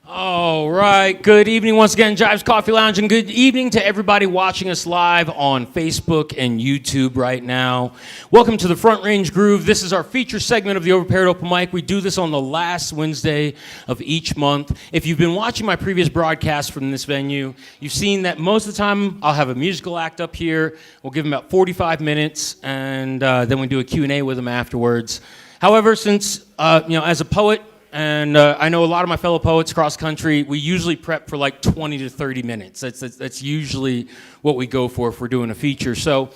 All right. Good evening once again, Jives Coffee Lounge, and good evening to everybody watching us live on Facebook and YouTube right now. Welcome to the Front Range Groove. This is our feature segment of the Overpaired Open Mic. We do this on the last Wednesday of each month. If you've been watching my previous broadcasts from this venue, you've seen that most of the time I'll have a musical act up here. We'll give them about 45 minutes, and then we do a Q&A with them afterwards. However, since, as a poet, and I know a lot of my fellow poets across country, we usually prep for like 20 to 30 minutes. That's usually what we go for if we're doing a feature. So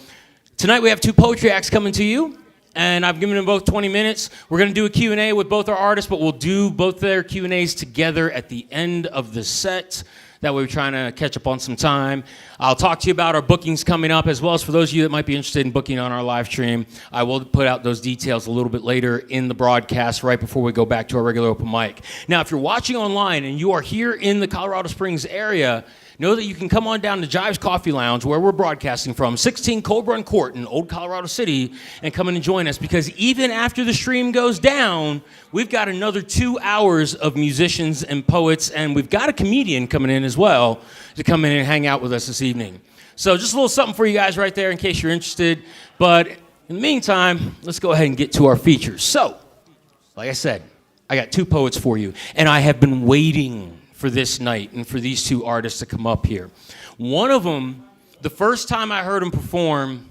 tonight we have two poetry acts coming to you, and I've given them both 20 minutes. We're going to do a Q&A with both our artists, but we'll do both their Q&As together at the end of the set. That way we're trying to catch up on some time. I'll talk to you about our bookings coming up, as well as for those of you that might be interested in booking on our live stream. I will put out those details a little bit later in the broadcast right before we go back to our regular open mic. Now, if you're watching online and you are here in the Colorado Springs area, know that you can come on down to Jives Coffee Lounge, where we're broadcasting from, 16 Cold Run Court in Old Colorado City, and come in and join us, because even after the stream goes down, we've got another 2 hours of musicians and poets, and we've got a comedian coming in as well to come in and hang out with us this evening. So just a little something for you guys right there in case you're interested. But in the meantime, let's go ahead and get to our features. So, like I said, I got two poets for you, and I have been waiting for this night and for these two artists to come up here. One of them, the first time I heard him perform,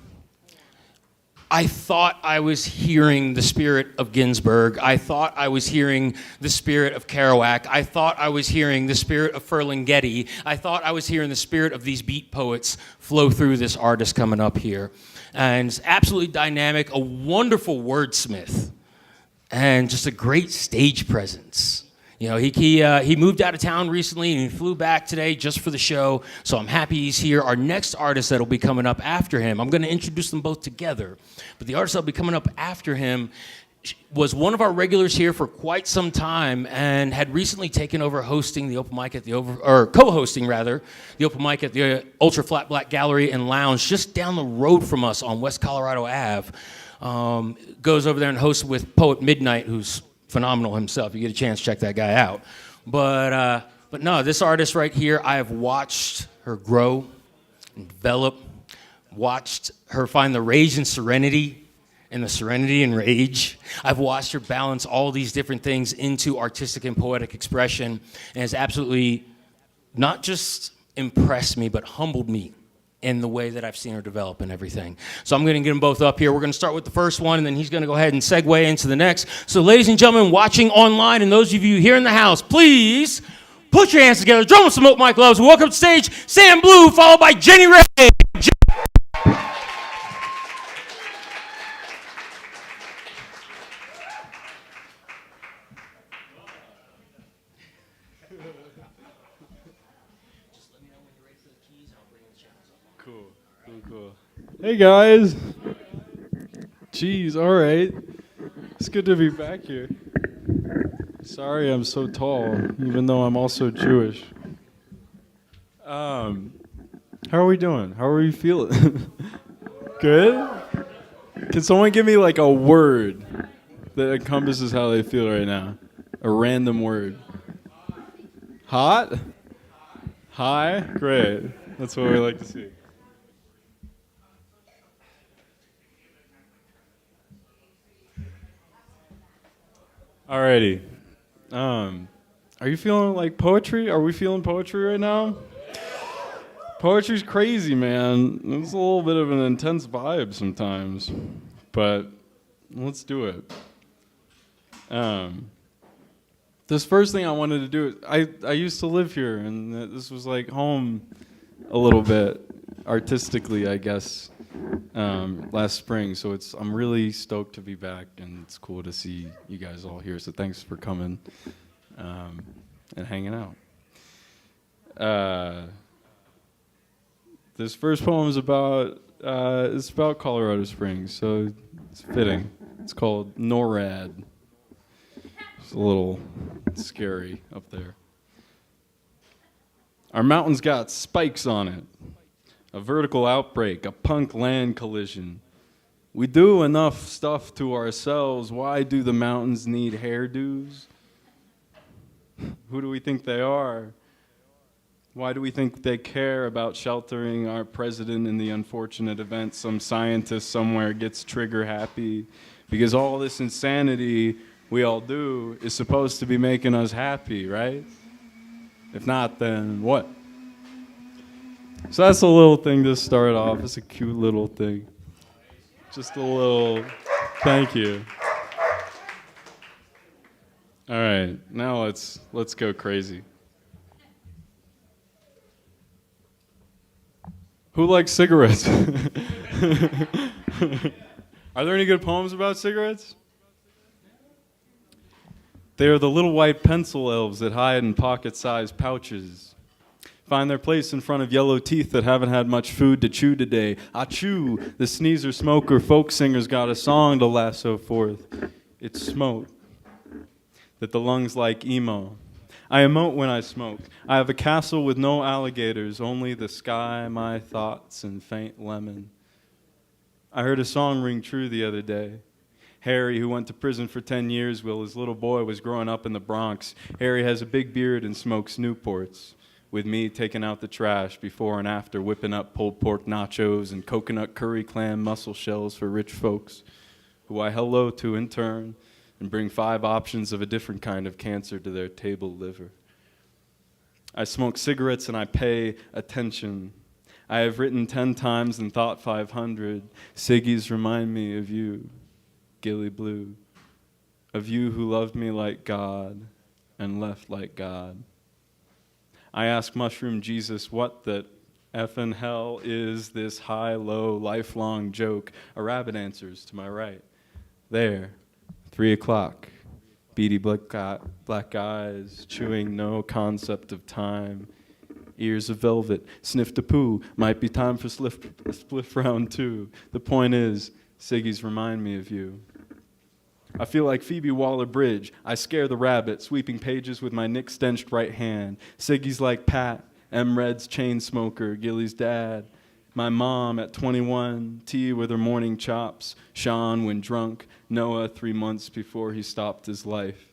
I thought I was hearing the spirit of Ginsberg. I thought I was hearing the spirit of Kerouac. I thought I was hearing the spirit of Ferlinghetti. I thought I was hearing the spirit of these beat poets flow through this artist coming up here. And it's absolutely dynamic, a wonderful wordsmith, and just a great stage presence. You know, he moved out of town recently, and he flew back today just for the show, so I'm happy he's here. Our next artist that'll be coming up after him, I'm going to introduce them both together, but the artist that'll be coming up after him was one of our regulars here for quite some time and had recently taken over hosting the open mic at co-hosting rather, the open mic at the Ultra Flat Black Gallery and Lounge just down the road from us on West Colorado Ave. Goes over there and hosts with Poet Midnight, who's phenomenal himself. You get a chance, check that guy out. But no, this artist right here, I have watched her grow and develop, watched her find the rage and serenity and the serenity and rage. I've watched her balance all these different things into artistic and poetic expression, and has absolutely not just impressed me, but humbled me in the way that I've seen her develop and everything. So I'm going to get them both up here. We're going to start with the first one, and then he's going to go ahead and segue into the next. So ladies and gentlemen watching online, and those of you here in the house, please put your hands together, drum with some open mic gloves, and welcome to stage Sam Blue, followed by JennyRay. Cool. Hey guys. Jeez, all right. It's good to be back here. Sorry I'm so tall, even though I'm also Jewish. How are we doing? How are we feeling? Good? Can someone give me like a word that encompasses how they feel right now? A random word. Hot? High? Great. That's what we like to see. Alrighty. Are you feeling like poetry? Are we feeling poetry right now? Poetry's crazy, man. It's a little bit of an intense vibe sometimes, but let's do it. This first thing I wanted to do, I used to live here, and this was like home a little bit, artistically, I guess. Last spring, so I'm really stoked to be back, and it's cool to see you guys all here. So thanks for coming and hanging out. This first poem is about Colorado Springs, so it's fitting. It's called NORAD. It's a little scary up there. Our mountain's got spikes on it. A vertical outbreak, a punk land collision. We do enough stuff to ourselves. Why do the mountains need hairdos? Who do we think they are? Why do we think they care about sheltering our president in the unfortunate event some scientist somewhere gets trigger happy? Because all this insanity we all do is supposed to be making us happy, right? If not, then what? So that's a little thing to start off. It's a cute little thing. Just a little, thank you. All right, now let's go crazy. Who likes cigarettes? Are there any good poems about cigarettes? They are the little white pencil elves that hide in pocket-sized pouches. Find their place in front of yellow teeth that haven't had much food to chew today. Achoo! The sneezer smoker folk singer's got a song to lasso forth. It's smoke that the lungs like emo. I emote when I smoke. I have a castle with no alligators, only the sky, my thoughts, and faint lemon. I heard a song ring true the other day. Harry, who went to prison for 10 years while his little boy was growing up in the Bronx. Harry has a big beard and smokes Newports, with me taking out the trash before and after whipping up pulled pork nachos and coconut curry clam mussel shells for rich folks, who I hello to in turn and bring 5 options of a different kind of cancer to their table liver. I smoke cigarettes and I pay attention. I have written 10 times and thought 500. Ciggies remind me of you, Gilly Blue, of you who loved me like God and left like God. I ask Mushroom Jesus what the effing hell is this high-low, lifelong joke. A rabbit answers to my right. There, 3 o'clock, beady black eyes, chewing no concept of time. Ears of velvet, sniff to poo, might be time for spliff round 2. The point is, ciggies remind me of you. I feel like Phoebe Waller-Bridge. I scare the rabbit, sweeping pages with my Nick-stenched right hand. Ciggies like Pat, M. Red's chain smoker, Gilly's dad. My mom at 21, T with her morning chops, Sean when drunk, Noah 3 months before he stopped his life.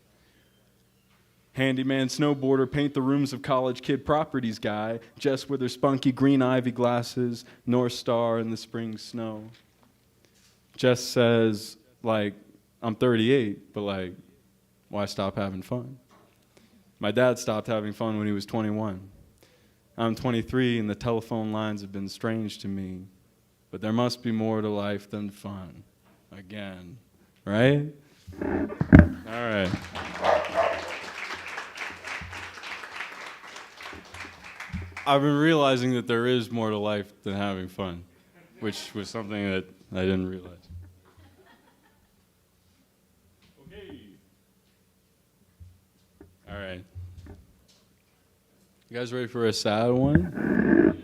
Handyman snowboarder, paint the rooms of college kid properties guy, Jess with her spunky green ivy glasses, North Star in the spring snow. Jess says, like, I'm 38, but like, why stop having fun? My dad stopped having fun when he was 21. I'm 23 and the telephone lines have been strange to me, but there must be more to life than fun. Again, right? All right. I've been realizing that there is more to life than having fun, which was something that I didn't realize. Okay. All right. You guys ready for a sad one?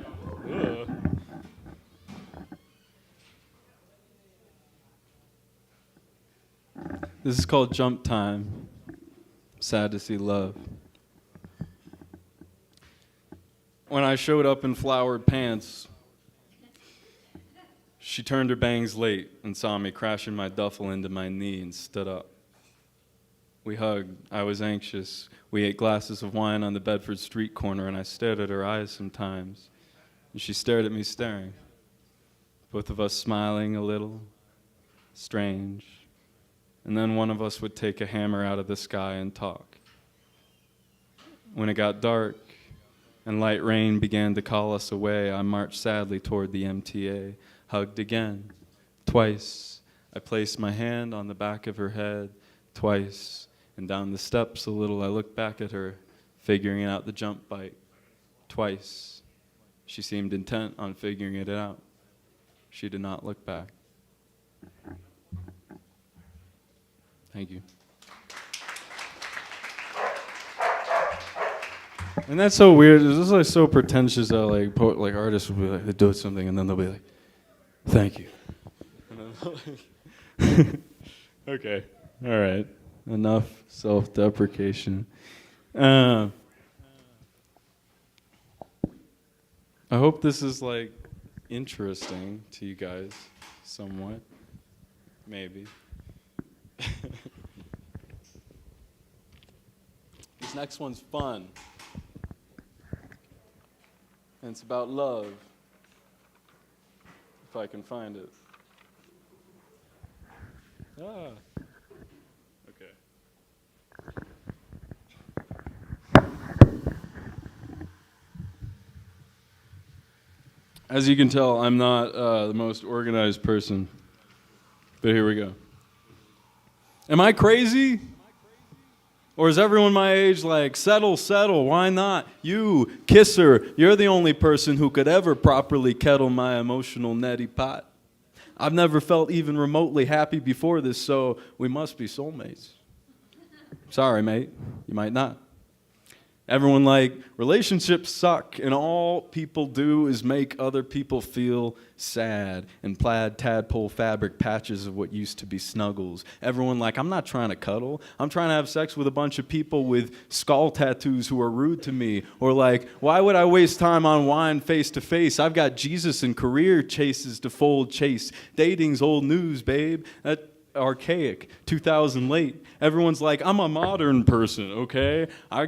This is called Jump Time. Sad to see love. When I showed up in flowered pants, she turned her bangs late and saw me crashing my duffel into my knee and stood up. We hugged. I was anxious. We ate glasses of wine on the Bedford Street corner, and I stared at her eyes sometimes. And she stared at me staring. Both of us smiling a little. Strange. And then one of us would take a hammer out of the sky and talk. When it got dark and light rain began to call us away, I marched sadly toward the MTA, hugged again. Twice. I placed my hand on the back of her head. Twice. And down the steps a little, I looked back at her, figuring out the jump bike. Twice. She seemed intent on figuring it out. She did not look back. Thank you. And that's so weird. It's just like so pretentious that like artists will be like, they do something and then they'll be like, thank you. Okay. All right. Enough self-deprecation. I hope this is like interesting to you guys somewhat. Maybe. It's Next one's fun. And it's about love. If I can find it. Ah. Okay. As you can tell, I'm not the most organized person. But here we go. Am I crazy? Or is everyone my age like, settle, why not? You, kisser, you're the only person who could ever properly kettle my emotional neti pot. I've never felt even remotely happy before this, so we must be soulmates. Sorry, mate, you might not. Everyone like, relationships suck, and all people do is make other people feel sad and plaid tadpole fabric patches of what used to be snuggles. Everyone like, I'm not trying to cuddle. I'm trying to have sex with a bunch of people with skull tattoos who are rude to me. Or like, why would I waste time on wine face to face? I've got Jesus and career chases to fold chase. Dating's old news, babe. That archaic, 2000 late. Everyone's like, I'm a modern person, okay? I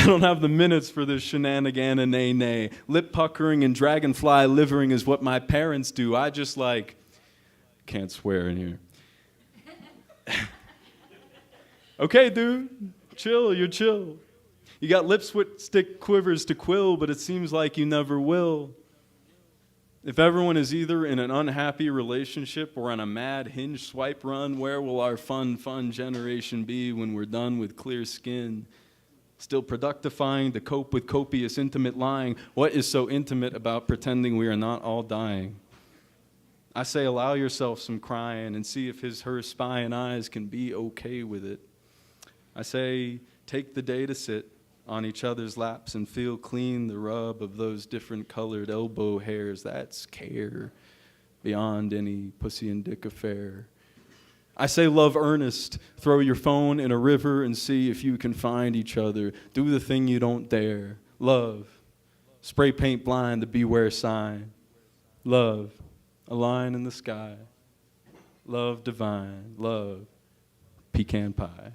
don't have the minutes for this shenanigan and nay. Lip puckering and dragonfly livering is what my parents do. I just like, can't swear in here. Okay, dude, chill, you're chill. You got lipstick quivers to quill, but it seems like you never will. If everyone is either in an unhappy relationship or on a mad hinge swipe run, where will our fun generation be when we're done with clear skin? Still productifying to cope with copious intimate lying. What is so intimate about pretending we are not all dying? I say allow yourself some crying and see if her spying eyes can be okay with it. I say take the day to sit on each other's laps and feel clean the rub of those different colored elbow hairs. That's care beyond any pussy and dick affair. I say love earnest. Throw your phone in a river and see if you can find each other. Do the thing you don't dare. Love. Spray paint blind the beware sign. Love. A line in the sky. Love divine. Love. Pecan pie.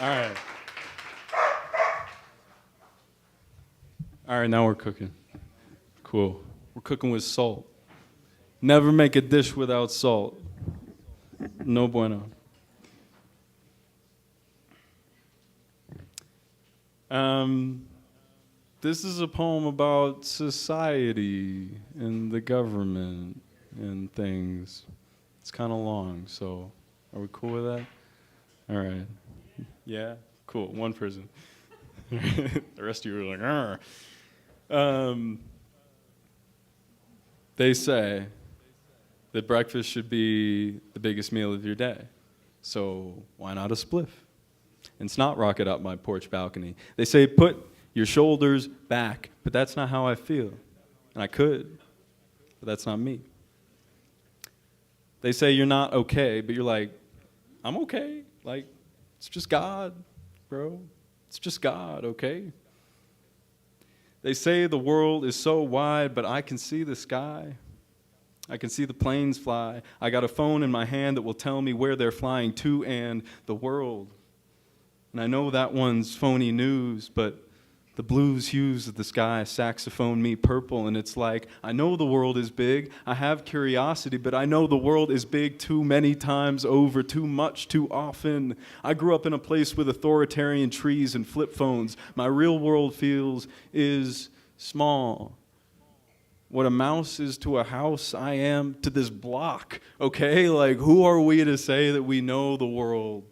All right. All right, now we're cooking. Cool. We're cooking with salt. Never make a dish without salt. No bueno. This is a poem about society and the government and things. It's kind of long, so are we cool with that? All right. Yeah? Cool. One person. The rest of you are like, argh. They say that breakfast should be the biggest meal of your day. So why not a spliff? And snot rocket up my porch balcony. They say put your shoulders back, but that's not how I feel. And I could, but that's not me. They say you're not okay, but you're like, I'm okay. Like, it's just God, bro. It's just God, okay? They say the world is so wide, but I can see the sky. I can see the planes fly. I got a phone in my hand that will tell me where they're flying to and the world. And I know that one's phony news, but the blues hues of the sky saxophone me purple, and it's like, I know the world is big, I have curiosity, but I know the world is big too many times over, too much, too often. I grew up in a place with authoritarian trees and flip phones. My real world feels is small. What a mouse is to a house, I am to this block, okay? Like, who are we to say that we know the world?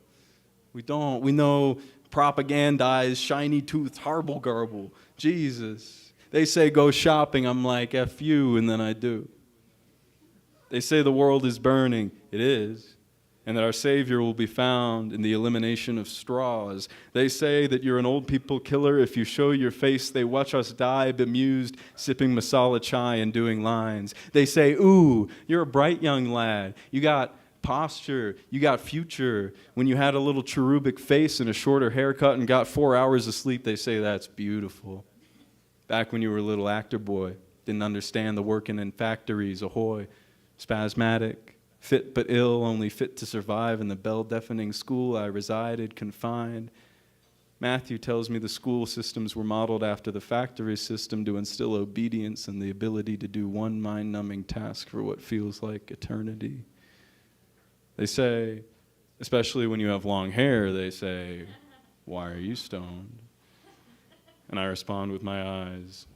We don't. We know propagandized, shiny-toothed, harble garble. Jesus. They say go shopping. I'm like, F you, and then I do. They say the world is burning. It is. And that our Savior will be found in the elimination of straws. They say that you're an old people killer. If you show your face, they watch us die, bemused, sipping masala chai and doing lines. They say, ooh, you're a bright young lad. You got posture, you got future. When you had a little cherubic face and a shorter haircut and got 4 hours of sleep, they say that's beautiful. Back when you were a little actor boy, didn't understand the working in factories, ahoy, spasmatic, Fit but ill, only fit to survive in the bell-deafening school I resided, confined. Matthew tells me the school systems were modeled after the factory system to instill obedience and the ability to do one mind-numbing task for what feels like eternity. They say, especially when you have long hair, they say, "Why are you stoned?" And I respond with my eyes,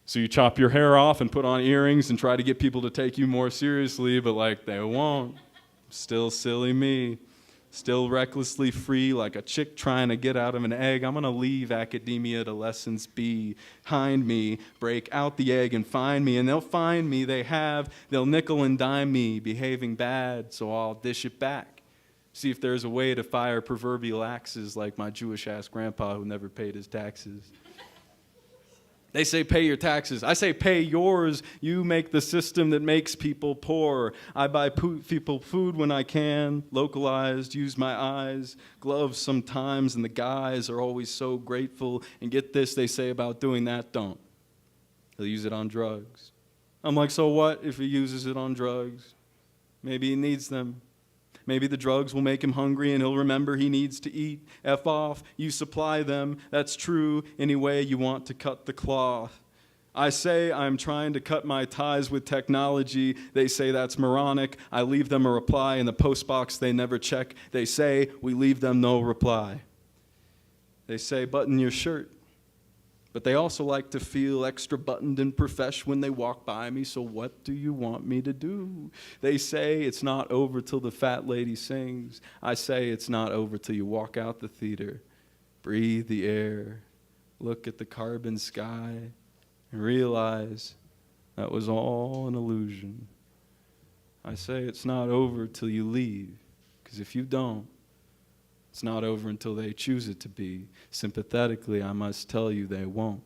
So you chop your hair off and put on earrings and try to get people to take you more seriously, but like they won't. Still silly me. Still recklessly free like a chick trying to get out of an egg. I'm gonna leave academia to lessons behind me, break out the egg and find me, and they'll find me, they'll nickel and dime me, behaving bad, so I'll dish it back. See if there's a way to fire proverbial axes like my Jewish-ass grandpa who never paid his taxes. They say pay your taxes. I say pay yours. You make the system that makes people poor. I buy people food when I can, localized, use my eyes, gloves sometimes, and the guys are always so grateful. And get this, they say about doing that, don't. He'll use it on drugs. I'm like, so what if he uses it on drugs? Maybe he needs them. Maybe the drugs will make him hungry and he'll remember he needs to eat. F off, you supply them. That's true any way you want to cut the cloth. I say I'm trying to cut my ties with technology. They say that's moronic. I leave them a reply in the postbox they never check. They say we leave them no reply. They say button your shirt. But they also like to feel extra buttoned and profesh when they walk by me, so what do you want me to do? They say it's not over till the fat lady sings. I say it's not over till you walk out the theater, breathe the air, look at the carbon sky, and realize that was all an illusion. I say it's not over till you leave, because if you don't, it's not over until they choose it to be. Sympathetically, I must tell you they won't.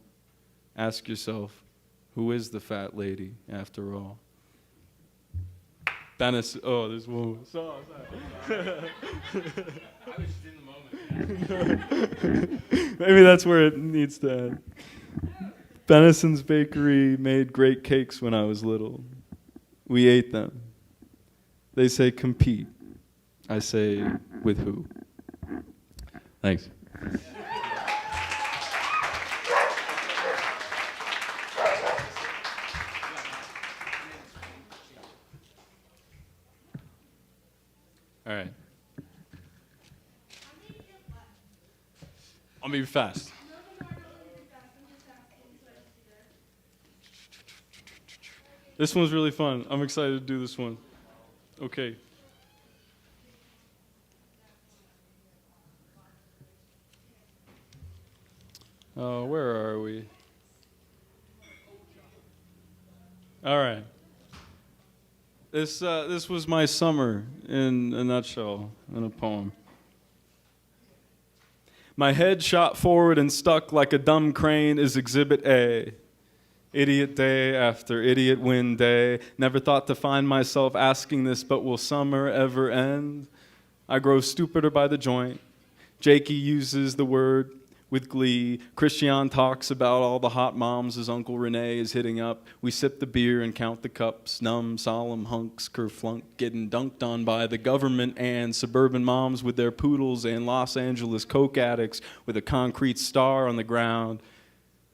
Ask yourself, who is the fat lady after all? Dennis, oh, there's one. Sorry. I was just in the moment. Maybe that's where it needs to end. Benison's Bakery made great cakes when I was little. We ate them. They say compete. I say with who? Thanks. All right. I'll be fast. This one's really fun. I'm excited to do this one. Okay. Where are we? All right. This was my summer in a nutshell, in a poem. My head shot forward and stuck like a dumb crane is Exhibit A. Idiot day after idiot win day. Never thought to find myself asking this, but will summer ever end? I grow stupider by the joint. Jakey uses the word with glee. Christian talks about all the hot moms his Uncle Rene is hitting up. We sip the beer and count the cups. Numb, solemn hunks, kerflunk, getting dunked on by the government and suburban moms with their poodles and Los Angeles coke addicts with a concrete star on the ground.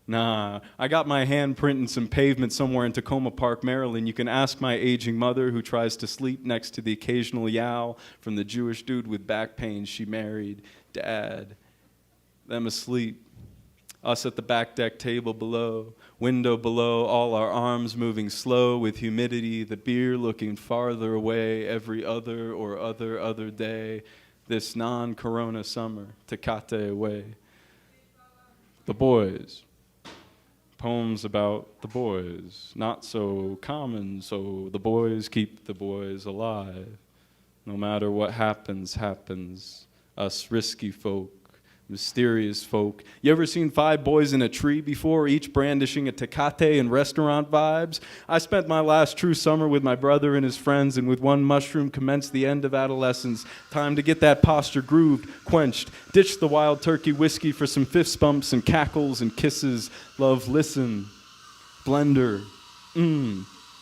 Nah, I got my handprint in some pavement somewhere in Tacoma Park, Maryland. You can ask my aging mother who tries to sleep next to the occasional yow from the Jewish dude with back pain she married. Dad. Them asleep. Us at the back deck table below, window below, all our arms moving slow with humidity, the beer looking farther away every other day, this non-corona summer, Tecate away. The boys. Poems about the boys, not so common, so the boys keep the boys alive. No matter what happens, us risky folk, mysterious folk. You ever seen 5 boys in a tree before, each brandishing a Tecate and restaurant vibes? I spent my last true summer with my brother and his friends, and with one mushroom commenced the end of adolescence. Time to get that posture grooved, quenched, ditch the wild turkey whiskey for some fist bumps and cackles and kisses. Love, listen, blender,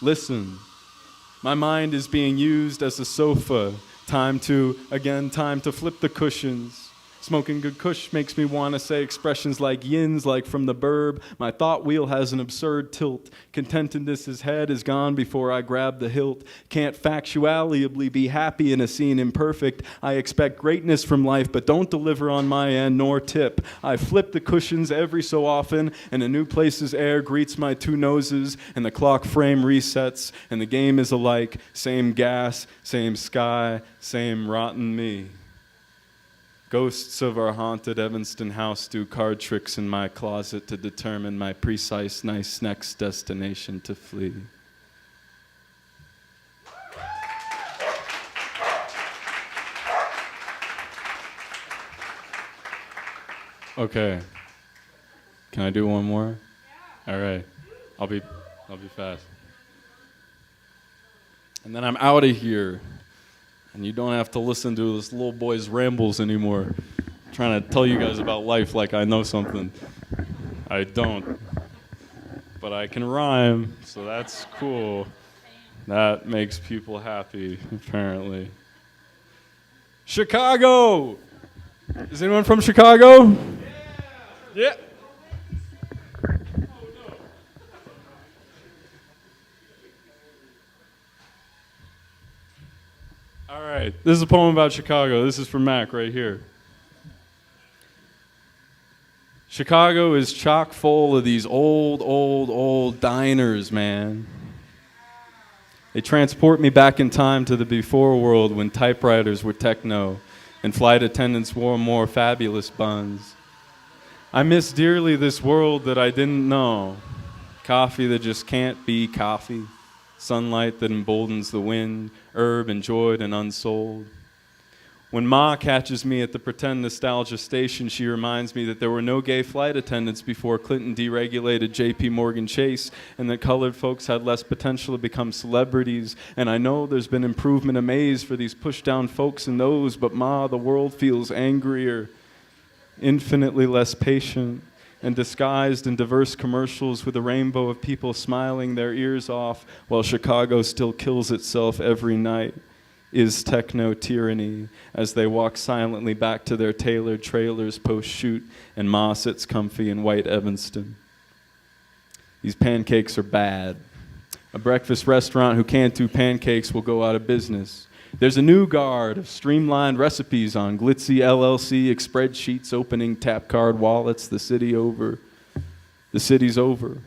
listen. My mind is being used as a sofa. Time to flip the cushions. Smoking good kush makes me want to say expressions like yins, like from the burb. My thought wheel has an absurd tilt. Contentedness' head is gone before I grab the hilt. Can't factually be happy in a scene imperfect. I expect greatness from life, but don't deliver on my end nor tip. I flip the cushions every so often, and a new place's air greets my two noses, and the clock frame resets, and the game is alike. Same gas, same sky, same rotten me. Ghosts of our haunted Evanston house do card tricks in my closet to determine my precise, nice next destination to flee. Okay. Can I do one more? Yeah. All right. I'll be fast. And then I'm out of here. And you don't have to listen to this little boy's rambles anymore. I'm trying to tell you guys about life like I know something. I don't. But I can rhyme, so that's cool. That makes people happy, apparently. Chicago! Is anyone from Chicago? Yeah. All right, this is a poem about Chicago. This is from Mac right here. Chicago is chock full of these old diners, man. They transport me back in time to the before world when typewriters were techno and flight attendants wore more fabulous buns. I miss dearly this world that I didn't know. Coffee that just can't be coffee. Sunlight that emboldens the wind, herb enjoyed and unsold. When Ma catches me at the pretend nostalgia station, she reminds me that there were no gay flight attendants before Clinton deregulated J.P. Morgan Chase, and that colored folks had less potential to become celebrities. And I know there's been improvement amazed for these push-down folks and those, but Ma, the world feels angrier, infinitely less patient, and disguised in diverse commercials with a rainbow of people smiling their ears off while Chicago still kills itself every night, is techno-tyranny as they walk silently back to their tailored trailers post-shoot and Ma sits comfy in white Evanston. These pancakes are bad. A breakfast restaurant who can't do pancakes will go out of business. There's a new guard of streamlined recipes on glitzy LLC spreadsheets opening tap card wallets the city's over.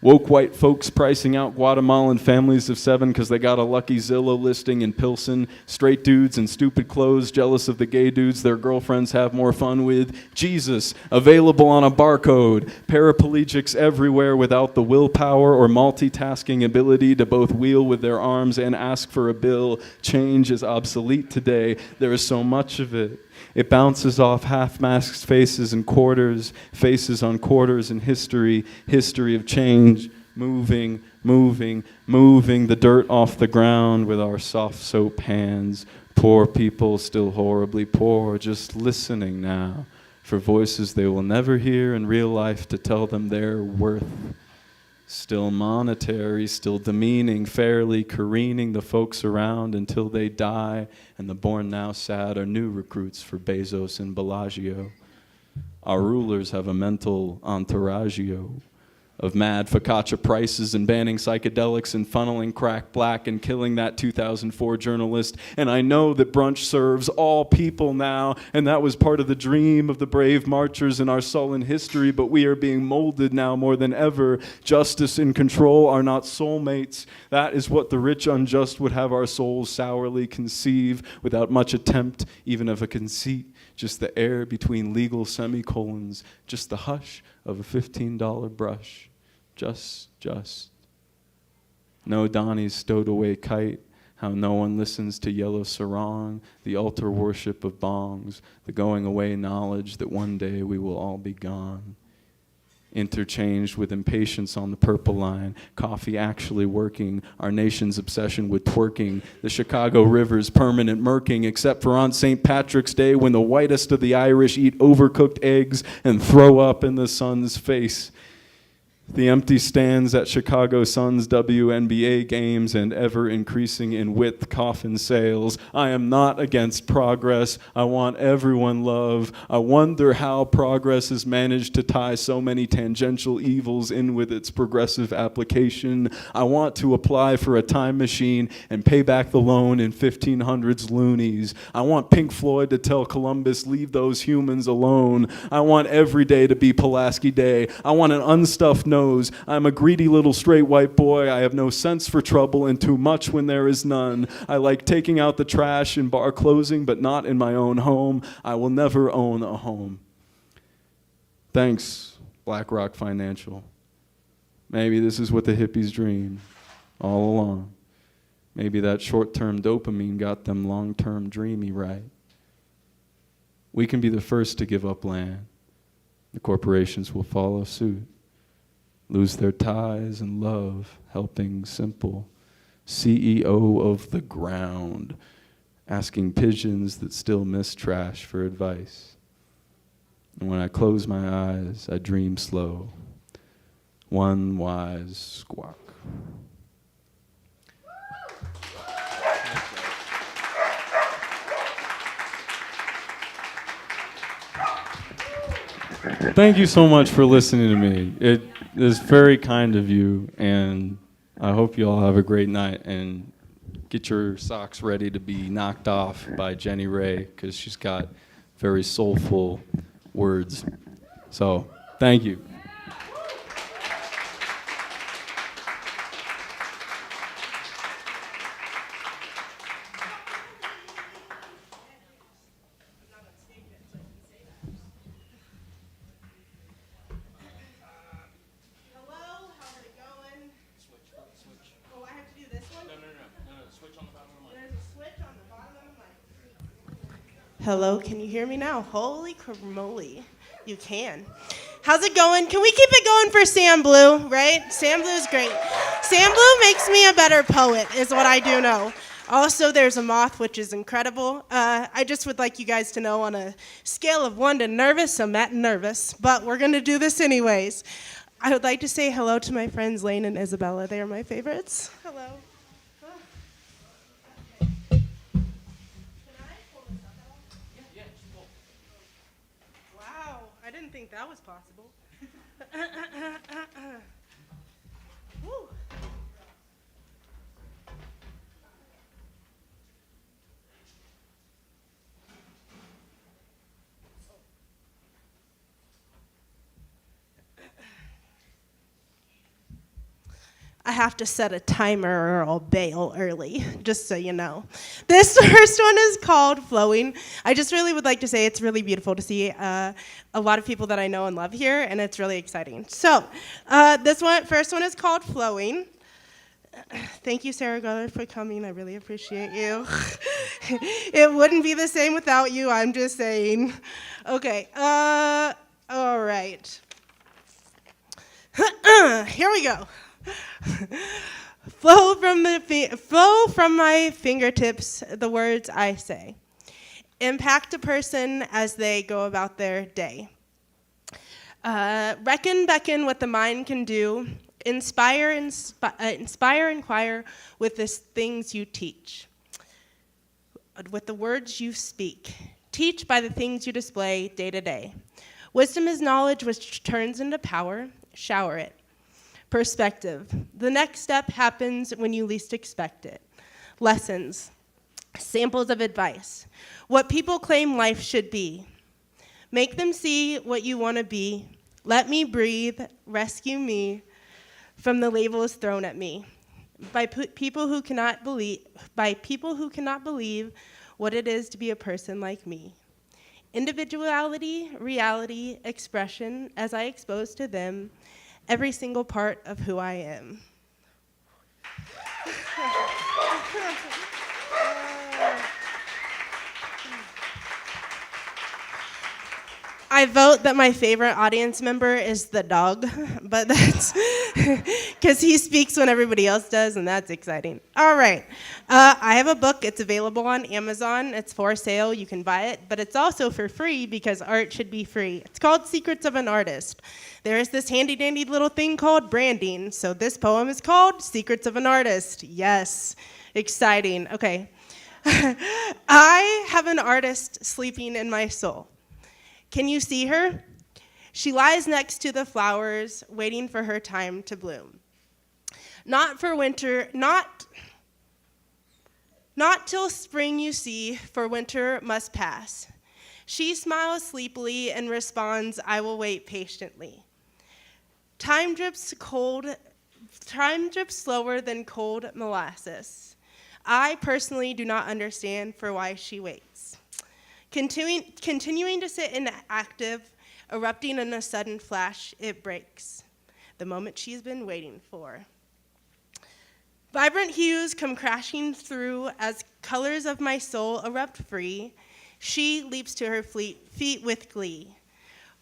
Woke white folks pricing out Guatemalan families of 7 because they got a lucky Zillow listing in Pilsen. Straight dudes in stupid clothes jealous of the gay dudes their girlfriends have more fun with. Jesus, available on a barcode. Paraplegics everywhere without the willpower or multitasking ability to both wheel with their arms and ask for a bill. Change is obsolete today. There is so much of it. It bounces off half-masked faces and quarters, faces on quarters in history, history of change, moving the dirt off the ground with our soft soap hands. Poor people still horribly poor, just listening now for voices they will never hear in real life to tell them their worth. Still monetary, still demeaning, fairly careening the folks around until they die, and the born now sad are new recruits for Bezos and Bellagio. Our rulers have a mental entourageo of mad focaccia prices and banning psychedelics and funneling crack black and killing that 2004 journalist. And I know that brunch serves all people now, and that was part of the dream of the brave marchers in our sullen history, but we are being molded now more than ever. Justice and control are not soulmates. That is what the rich unjust would have our souls sourly conceive without much attempt, even of a conceit. Just the air between legal semicolons, just the hush of a $15 brush. Just. No Donnie's stowed away kite, how no one listens to yellow sarong, the altar worship of bongs, the going away knowledge that one day we will all be gone. Interchanged with impatience on the purple line, coffee actually working, our nation's obsession with twerking, the Chicago River's permanent murking, except for on St. Patrick's Day when the whitest of the Irish eat overcooked eggs and throw up in the sun's face. The empty stands at Chicago Suns WNBA games and ever increasing in width coffin sales. I am not against progress. I want everyone love. I wonder how progress has managed to tie so many tangential evils in with its progressive application. I want to apply for a time machine and pay back the loan in 1500s loonies. I want Pink Floyd to tell Columbus, leave those humans alone. I want every day to be Pulaski Day. I want an unstuffed nose. I'm a greedy little straight white boy. I have no sense for trouble and too much when there is none. I like taking out the trash in bar closing, but not in my own home. I will never own a home. Thanks, BlackRock Financial. Maybe this is what the hippies dream all along. Maybe that short-term dopamine got them long-term dreamy right. We can be the first to give up land. The corporations will follow suit. Lose their ties and love, helping simple. CEO of the ground, asking pigeons that still miss trash for advice. And when I close my eyes, I dream slow. One wise squawk. Thank you so much for listening to me. It is very kind of you, and I hope you all have a great night and get your socks ready to be knocked off by JennyRay, because she's got very soulful words. So, thank you. Hello, can you hear me now? Holy moly, you can. How's it going? Can we keep it going for Sam Blue, right? Sam Blue's great. Sam Blue makes me a better poet, is what I do know. Also, there's a moth, which is incredible. I just would like you guys to know on a scale of 1 to nervous, I'm at nervous, but we're going to do this anyways. I would like to say hello to my friends Lane and Isabella. They are my favorites. Hello. I didn't think that was possible. Woo. I have to set a timer or I'll bail early, just so you know. This first one is called Flowing. I just really would like to say it's really beautiful to see a lot of people that I know and love here, and it's really exciting. So first one is called Flowing. Thank you, Sarah Garland, for coming. I really appreciate you. It wouldn't be the same without you, I'm just saying. Okay, all right. Here we go. Flow from my fingertips the words I say. Impact a person as they go about their day. Beckon what the mind can do. Inspire, inquire with the things you teach. With the words you speak. Teach by the things you display day to day. Wisdom is knowledge which turns into power. Shower it. Perspective. The next step happens when you least expect it. Lessons. Samples of advice. What people claim life should be. Make them see what you want to be. Let me breathe. Rescue me from the labels thrown at me. By people who cannot believe what it is to be a person like me. Individuality, reality, expression, as I expose to them every single part of who I am. I vote that my favorite audience member is the dog, but that's because he speaks when everybody else does, and that's exciting. All right. I have a book. It's available on Amazon. It's for sale. You can buy it, but it's also for free because art should be free. It's called Secrets of an Artist. There is this handy-dandy little thing called branding, so this poem is called Secrets of an Artist. Yes, exciting. Okay. I have an artist sleeping in my soul. Can you see her? She lies next to the flowers, waiting for her time to bloom. Not for winter, not till spring you see, for winter must pass. She smiles sleepily and responds, I will wait patiently. Time drips slower than cold molasses. I personally do not understand for why she waits. Continuing to sit inactive, erupting in a sudden flash, it breaks. The moment she's been waiting for. Vibrant hues come crashing through as colors of my soul erupt free. She leaps to her feet with glee.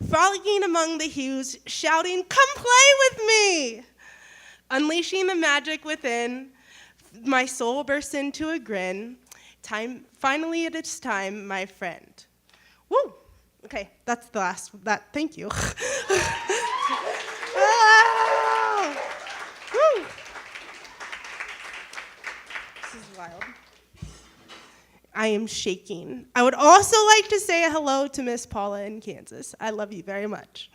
Frolicking among the hues, shouting, come play with me! Unleashing the magic within, my soul bursts into a grin. Finally it is time, my friend. Woo! Okay, that's the last, thank you. Ah! Woo! This is wild. I am shaking. I would also like to say hello to Miss Paula in Kansas. I love you very much.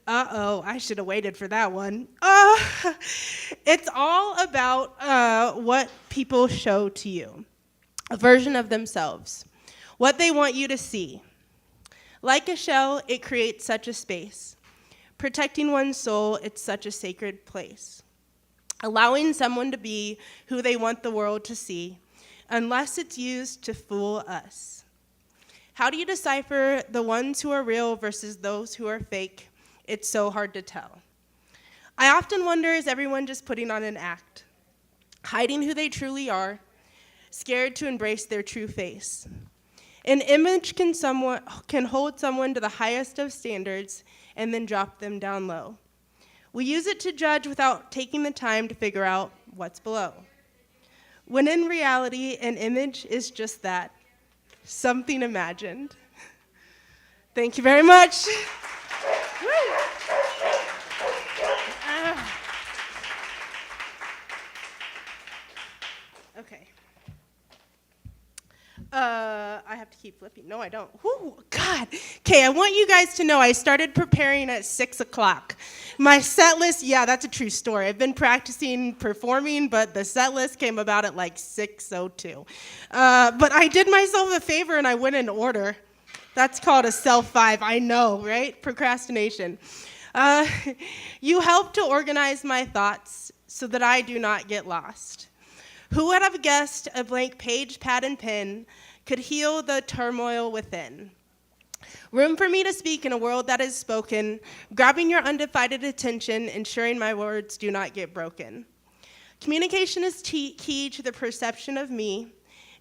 Uh-oh, I should have waited for that one. It's all about what people show to you, a version of themselves, what they want you to see. Like a shell, it creates such a space. Protecting one's soul, it's such a sacred place. Allowing someone to be who they want the world to see, unless it's used to fool us. How do you decipher the ones who are real versus those who are fake? It's so hard to tell. I often wonder, is everyone just putting on an act, hiding who they truly are, scared to embrace their true face? An image can hold someone to the highest of standards and then drop them down low. We use it to judge without taking the time to figure out what's below. When in reality, an image is just that, something imagined. Thank you very much. Okay. I have to keep flipping. No, I don't. Whew, God. Okay, I want you guys to know I started preparing at 6 o'clock. My set list, yeah, that's a true story. I've been practicing performing, but the set list came about at like 6:02. But I did myself a favor and I went in order. That's called a self-5. I know, right? Procrastination. You helped to organize my thoughts so that I do not get lost. Who would have guessed a blank page, pad, and pen could heal the turmoil within? Room for me to speak in a world that is spoken, grabbing your undivided attention, ensuring my words do not get broken. Communication is key to the perception of me,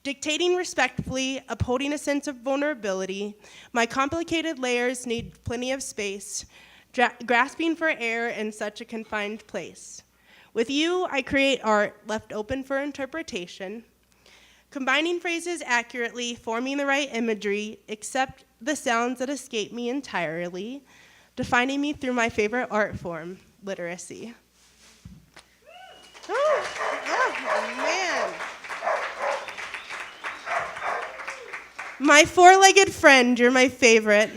dictating respectfully, upholding a sense of vulnerability. My complicated layers need plenty of space, grasping for air in such a confined place. With you, I create art left open for interpretation, combining phrases accurately, forming the right imagery, except the sounds that escape me entirely, defining me through my favorite art form, literacy. Oh, man. My four-legged friend, you're my favorite.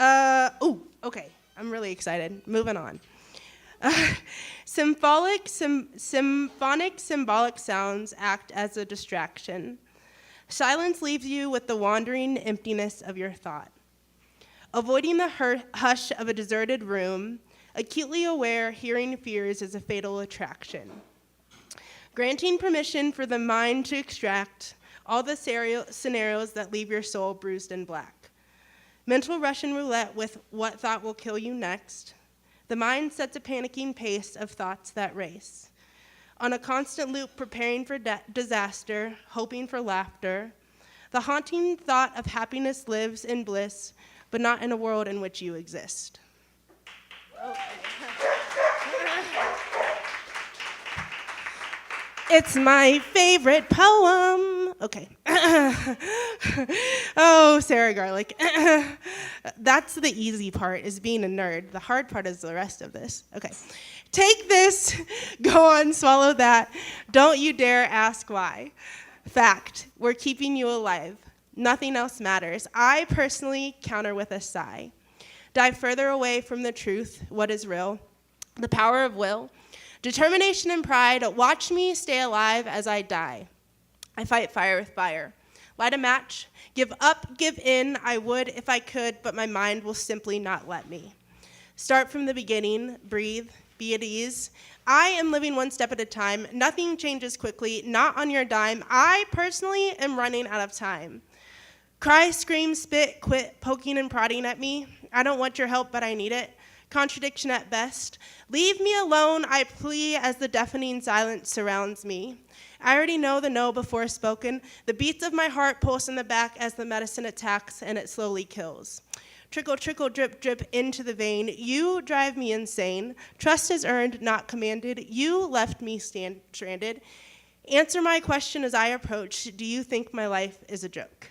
Okay, I'm really excited. Moving on. Symphonic symbolic sounds act as a distraction. Silence leaves you with the wandering emptiness of your thought. Avoiding the hush of a deserted room, acutely aware hearing fears is a fatal attraction. Granting permission for the mind to extract all the scenarios that leave your soul bruised and black. Mental Russian roulette with what thought will kill you next. The mind sets a panicking pace of thoughts that race. On a constant loop, preparing for disaster, hoping for laughter. The haunting thought of happiness lives in bliss, but not in a world in which you exist. It's my favorite poem. Okay. Oh, Sarah Garlic. That's the easy part, is being a nerd. The hard part is the rest of this. Okay. Take this, go on, swallow that. Don't you dare ask why. Fact, we're keeping you alive. Nothing else matters. I personally counter with a sigh. Dive further away from the truth, what is real, the power of will, determination and pride. Watch me stay alive as I die. I fight fire with fire. Light a match. Give up, give in. I would if I could, but my mind will simply not let me. Start from the beginning. Breathe. Be at ease. I am living one step at a time. Nothing changes quickly. Not on your dime. I personally am running out of time. Cry, scream, spit, quit poking and prodding at me. I don't want your help, but I need it. Contradiction at best. Leave me alone, I plea, as the deafening silence surrounds me. I already know the no before spoken. The beats of my heart pulse in the back as the medicine attacks and it slowly kills. Trickle, trickle, drip, drip into the vein. You drive me insane. Trust is earned, not commanded. You left me stranded. Answer my question as I approach. Do you think my life is a joke?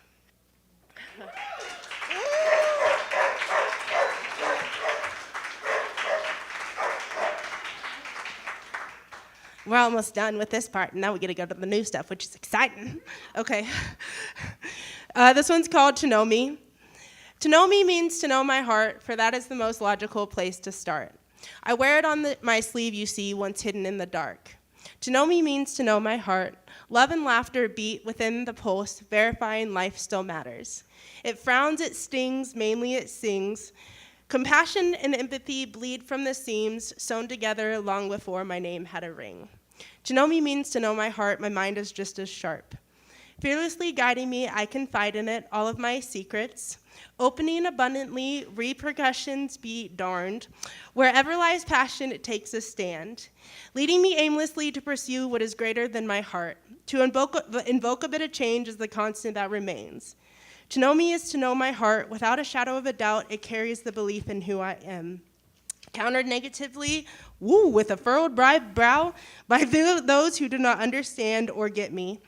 We're almost done with this part, and now we get to go to the new stuff, which is exciting. Okay. This one's called To Know Me. To know me means to know my heart, for that is the most logical place to start. I wear it on my sleeve, you see, once hidden in the dark. To know me means to know my heart. Love and laughter beat within the pulse, verifying life still matters. It frowns, it stings, mainly it sings. Compassion and empathy bleed from the seams, sewn together long before my name had a ring. To know me means to know my heart, my mind is just as sharp. Fearlessly guiding me, I confide in it all of my secrets. Opening abundantly, repercussions be darned. Wherever lies passion, it takes a stand. Leading me aimlessly to pursue what is greater than my heart. To invoke a bit of change is the constant that remains. To know me is to know my heart. Without a shadow of a doubt, it carries the belief in who I am. Countered negatively, with a furrowed brow by those who do not understand or get me.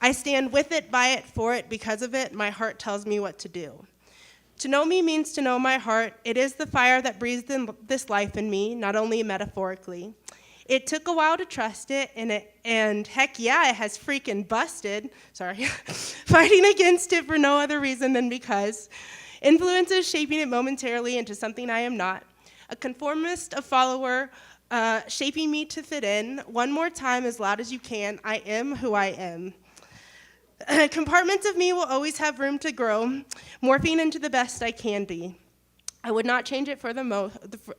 I stand with it, by it, for it, because of it, my heart tells me what to do. To know me means to know my heart. It is the fire that breathes this life in me, not only metaphorically. It took a while to trust it, and heck yeah, it has freaking busted. Sorry. Fighting against it for no other reason than because. Influences shaping it momentarily into something I am not. A conformist, a follower, shaping me to fit in. One more time, as loud as you can, I am who I am. Compartments of me will always have room to grow, morphing into the best I can be. I would not change it for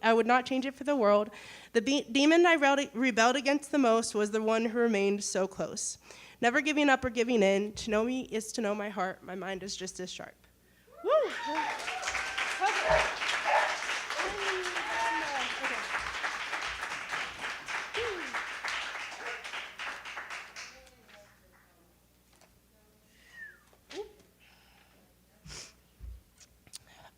I would not change it for the world. The demon I rebelled against the most was the one who remained so close. Never giving up or giving in. To know me is to know my heart. My mind is just as sharp. Woo!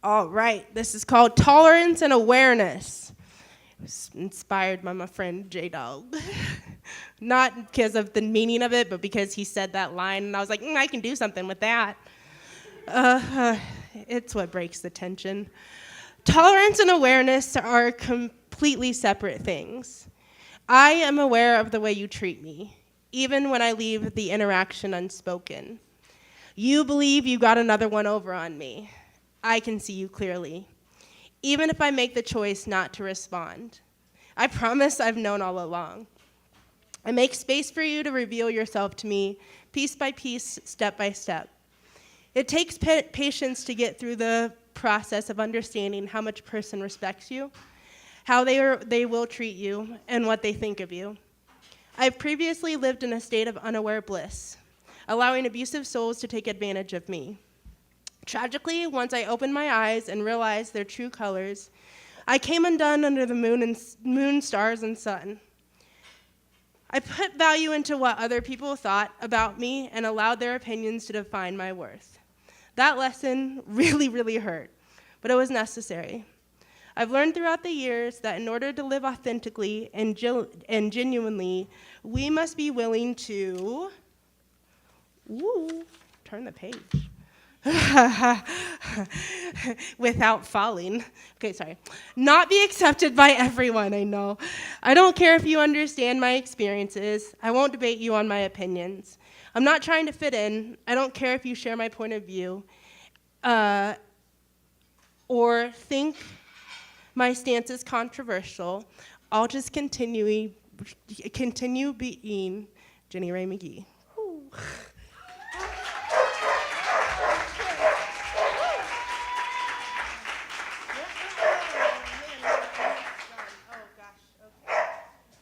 All right, this is called Tolerance and Awareness. It was inspired by my friend J-Dog. Not because of the meaning of it, but because he said that line, and I was like, I can do something with that. It's what breaks the tension. Tolerance and awareness are completely separate things. I am aware of the way you treat me, even when I leave the interaction unspoken. You believe you got another one over on me. I can see you clearly, even if I make the choice not to respond. I promise I've known all along. I make space for you to reveal yourself to me, piece by piece, step by step. It takes patience to get through the process of understanding how much a person respects you, how they will treat you, and what they think of you. I've previously lived in a state of unaware bliss, allowing abusive souls to take advantage of me. Tragically, once I opened my eyes and realized their true colors, I came undone under the moon, stars, and sun. I put value into what other people thought about me and allowed their opinions to define my worth. That lesson really, really hurt, but it was necessary. I've learned throughout the years that in order to live authentically and genuinely, we must be willing to, turn the page, without falling. Okay, sorry. Not be accepted by everyone, I know. I don't care if you understand my experiences. I won't debate you on my opinions. I'm not trying to fit in. I don't care if you share my point of view or think my stance is controversial. I'll just continue being JennyRay McGee. Ooh.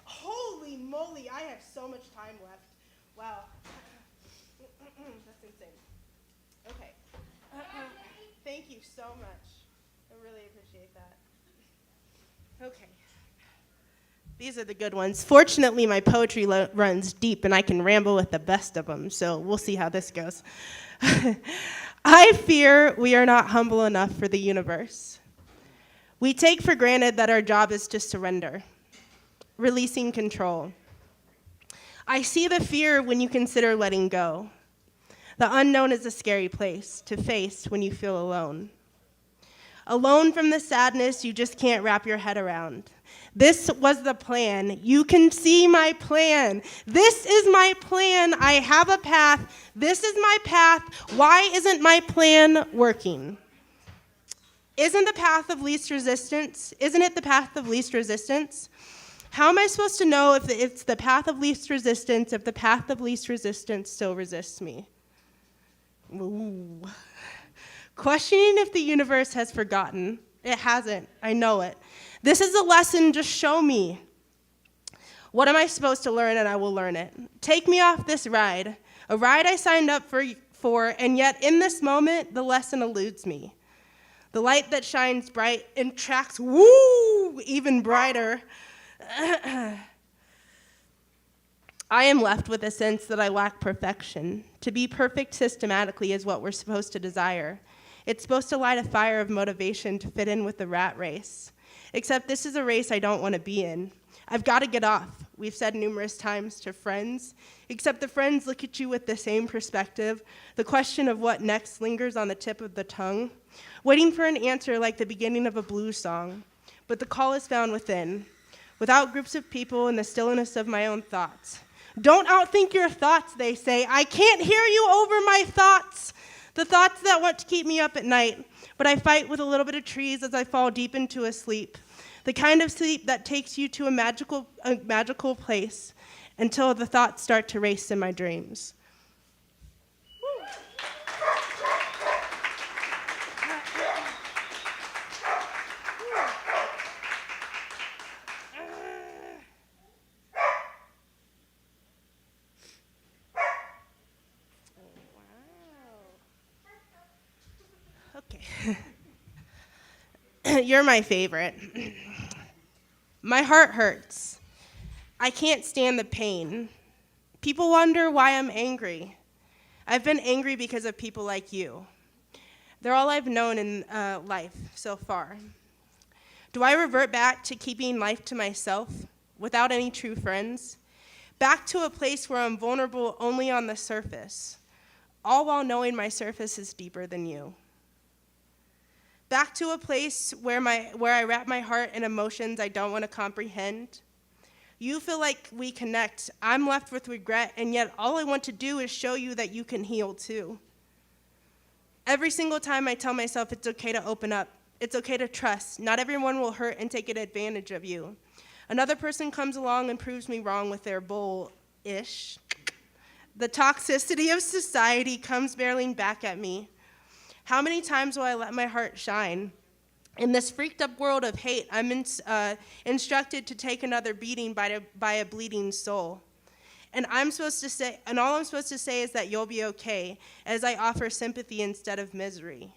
Holy moly, I have so much time left. Wow. That's insane. Okay. Thank you so much. I really appreciate that. Okay. These are the good ones. Fortunately, my poetry runs deep, and I can ramble with the best of them, so we'll see how this goes. I fear we are not humble enough for the universe. We take for granted that our job is to surrender, releasing control. I see the fear when you consider letting go. The unknown is a scary place to face when you feel alone. Alone from the sadness you just can't wrap your head around. This was the plan. You can see my plan. This is my plan. I have a path. This is my path. Why isn't my plan working? Isn't the path of least resistance? Isn't it the path of least resistance? How am I supposed to know if it's the path of least resistance if the path of least resistance still resists me? Ooh. Questioning if the universe has forgotten. It hasn't. I know it. This is a lesson. Just show me. What am I supposed to learn, and I will learn it. Take me off this ride, a ride I signed up for, and yet in this moment, the lesson eludes me. The light that shines bright and tracks, even brighter. I am left with a sense that I lack perfection. To be perfect systematically is what we're supposed to desire. It's supposed to light a fire of motivation to fit in with the rat race. Except this is a race I don't want to be in. I've got to get off, we've said numerous times to friends, except the friends look at you with the same perspective. The question of what next lingers on the tip of the tongue, waiting for an answer like the beginning of a blues song. But the call is found within, without groups of people in the stillness of my own thoughts. Don't outthink your thoughts, they say. I can't hear you over my thoughts. The thoughts that want to keep me up at night, but I fight with a little bit of trees as I fall deep into a sleep. The kind of sleep that takes you to a magical place until the thoughts start to race in my dreams. You're my favorite. My heart hurts. I can't stand the pain. People wonder why I'm angry. I've been angry because of people like you. They're all I've known in life so far. Do I revert back to keeping life to myself without any true friends? Back to a place where I'm vulnerable only on the surface, all while knowing my surface is deeper than you. Back to a place where I wrap my heart in emotions I don't want to comprehend. You feel like we connect. I'm left with regret, and yet all I want to do is show you that you can heal too. Every single time I tell myself it's okay to open up, it's okay to trust. Not everyone will hurt and take advantage of you. Another person comes along and proves me wrong with their bull-ish. The toxicity of society comes barreling back at me. How many times will I let my heart shine? In this freaked up world of hate, I'm instructed to take another beating by a bleeding soul. And all I'm supposed to say is that you'll be okay, as I offer sympathy instead of misery.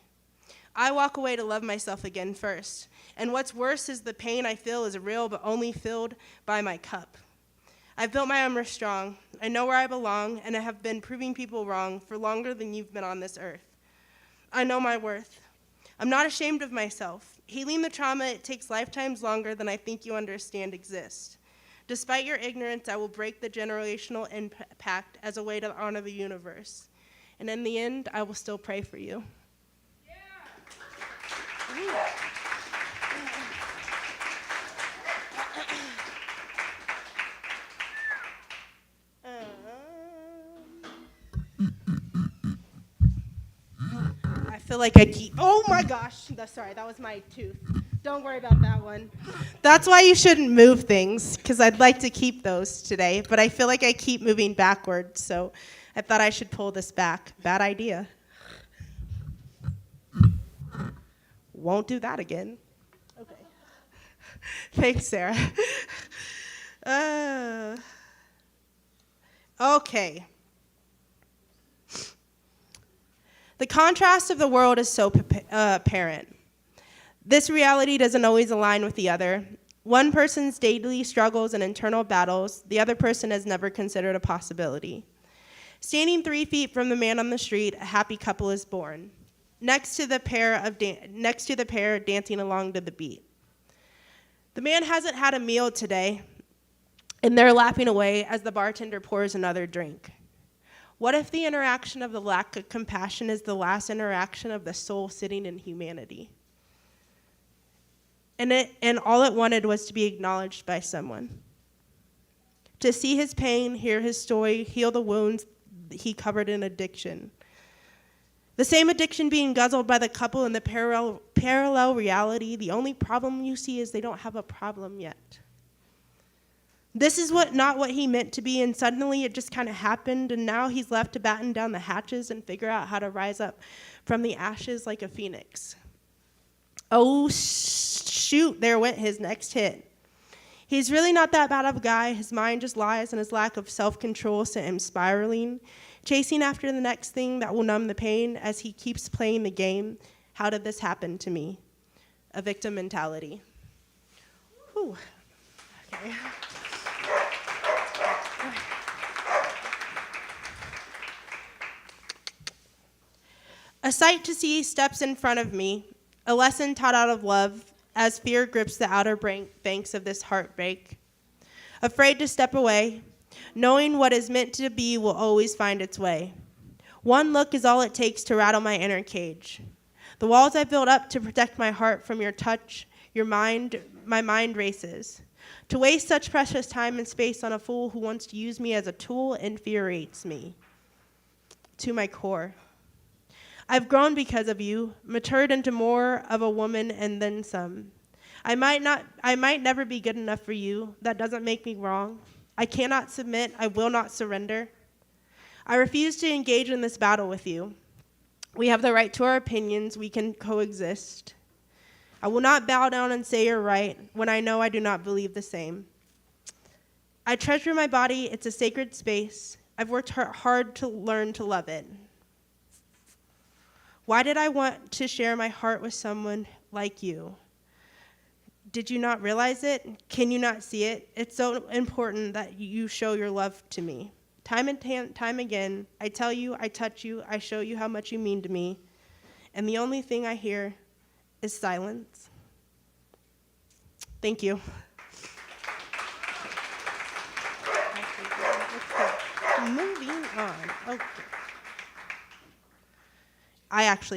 I walk away to love myself again first. And what's worse is the pain I feel is real, but only filled by my cup. I've built my armor strong. I know where I belong, and I have been proving people wrong for longer than you've been on this earth. I know my worth. I'm not ashamed of myself. Healing the trauma it takes lifetimes longer than I think you understand exists. Despite your ignorance, I will break the generational impact as a way to honor the universe. And in the end, I will still pray for you. Yeah. I feel like I keep, oh my gosh, sorry, that was my tooth. Don't worry about that one. That's why you shouldn't move things, because I'd like to keep those today, but I feel like I keep moving backwards, so I thought I should pull this back. Bad idea. Won't do that again. Okay. Thanks, Sarah. Okay. The contrast of the world is so apparent. This reality doesn't always align with the other. One person's daily struggles and internal battles, the other person has never considered a possibility. Standing 3 feet from the man on the street, a happy couple is born. Next to the pair dancing along to the beat. The man hasn't had a meal today, and they're laughing away as the bartender pours another drink. What if the interaction of the lack of compassion is the last interaction of the soul sitting in humanity? And all it wanted was to be acknowledged by someone. To see his pain, hear his story, heal the wounds he covered in addiction. The same addiction being guzzled by the couple in the parallel reality. The only problem you see is they don't have a problem yet. This is not what he meant to be, and suddenly it just kind of happened, and now he's left to batten down the hatches and figure out how to rise up from the ashes like a phoenix. Oh, shoot, there went his next hit. He's really not that bad of a guy. His mind just lies, and his lack of self-control sent him spiraling, chasing after the next thing that will numb the pain as he keeps playing the game. How did this happen to me? A victim mentality. Whew. Okay. A sight to see steps in front of me, a lesson taught out of love as fear grips the outer banks of this heartbreak. Afraid to step away, knowing what is meant to be will always find its way. One look is all it takes to rattle my inner cage. The walls I built up to protect my heart from your touch, my mind races. To waste such precious time and space on a fool who wants to use me as a tool infuriates me to my core. I've grown because of you, matured into more of a woman and then some. I might never be good enough for you. That doesn't make me wrong. I cannot submit. I will not surrender. I refuse to engage in this battle with you. We have the right to our opinions. We can coexist. I will not bow down and say you're right when I know I do not believe the same. I treasure my body. It's a sacred space. I've worked hard to learn to love it. Why did I want to share my heart with someone like you? Did you not realize it? Can you not see it? It's so important that you show your love to me. Time and time again, I tell you, I touch you, I show you how much you mean to me. And the only thing I hear is silence. Thank you. Moving on. Okay.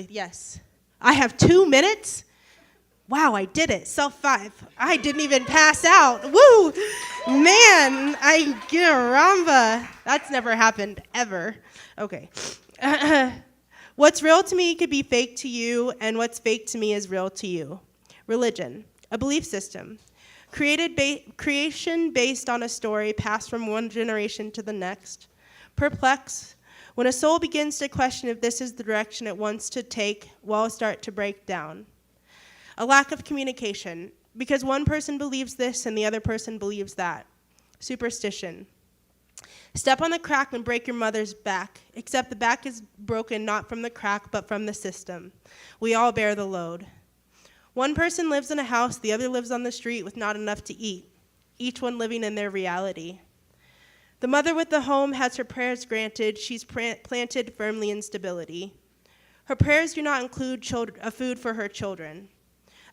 Yes. I have 2 minutes. Wow, I did it. Self-5. I didn't even pass out. Woo! Man, I get a ramba. That's never happened, ever. Okay. What's real to me could be fake to you, and what's fake to me is real to you. Religion, a belief system. Creation based on a story passed from one generation to the next. Perplex. When a soul begins to question if this is the direction it wants to take, walls start to break down. A lack of communication, because one person believes this and the other person believes that. Superstition. Step on the crack and break your mother's back, except the back is broken not from the crack but from the system. We all bear the load. One person lives in a house, the other lives on the street with not enough to eat, each one living in their reality. The mother with the home has her prayers granted. She's planted firmly in stability. Her prayers do not include a food for her children.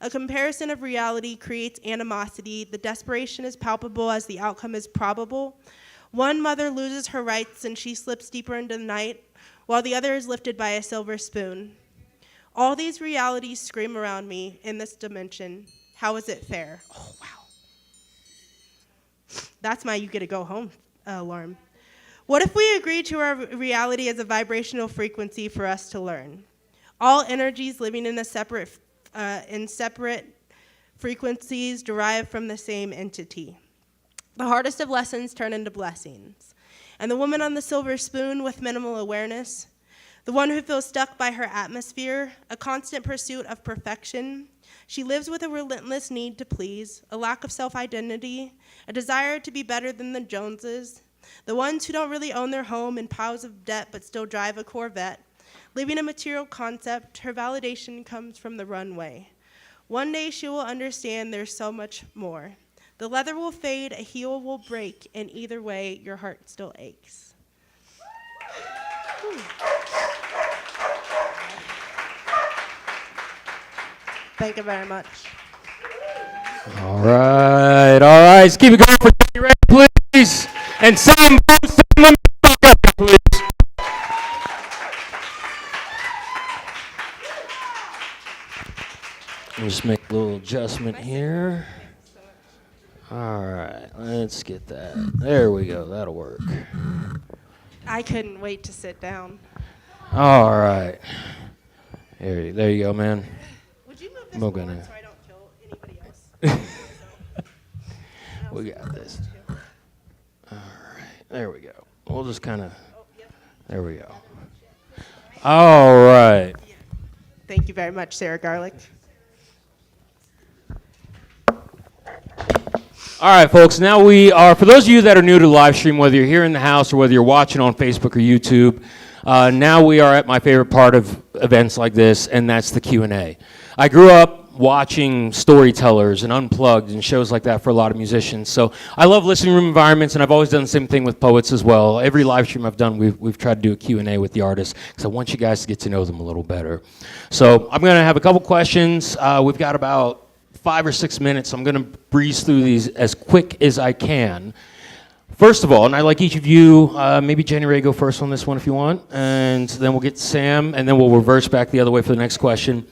A comparison of reality creates animosity. The desperation is palpable as the outcome is probable. One mother loses her rights and she slips deeper into the night, while the other is lifted by a silver spoon. All these realities scream around me in this dimension. How is it fair? Oh, wow. That's my you get to go home alarm. What if we agree to our reality as a vibrational frequency for us to learn? All energies living in separate frequencies derive from the same entity. The hardest of lessons turn into blessings. And the woman on the silver spoon with minimal awareness, the one who feels stuck by her atmosphere, a constant pursuit of perfection, she lives with a relentless need to please, a lack of self-identity, a desire to be better than the Joneses, the ones who don't really own their home in piles of debt but still drive a Corvette. Living a material concept, her validation comes from the runway. One day she will understand there's so much more. The leather will fade, a heel will break, and either way, your heart still aches. Thank you very much. All right. Let's keep it going for JennyRay, please. And Sam Booth, please. Let me just make a little adjustment here. All right, let's get that. There we go. That'll work. I couldn't wait to sit down. All right. There you go, man. Would you move this Move forward in. so I don't kill anybody else? We got this. All right. There we go. We'll just kind of. There we go. All right. Thank you very much, Sarah Garlic. All right, folks. Now we are, for those of you that are new to the live stream, whether you're here in the house or whether you're watching on Facebook or YouTube, now we are at my favorite part of events like this, and that's the Q&A. I grew up watching storytellers and Unplugged and shows like that for a lot of musicians. So I love listening room environments, and I've always done the same thing with poets as well. Every live stream I've done, we've tried to do a Q&A with the artists because I want you guys to get to know them a little better. So I'm going to have a couple questions. We've got about 5 or 6 minutes. I'm going to breeze through these as quick as I can. First of all, and I'd like each of you, maybe JennyRay go first on this one if you want, and then we'll get to Sam, and then we'll reverse back the other way for the next question.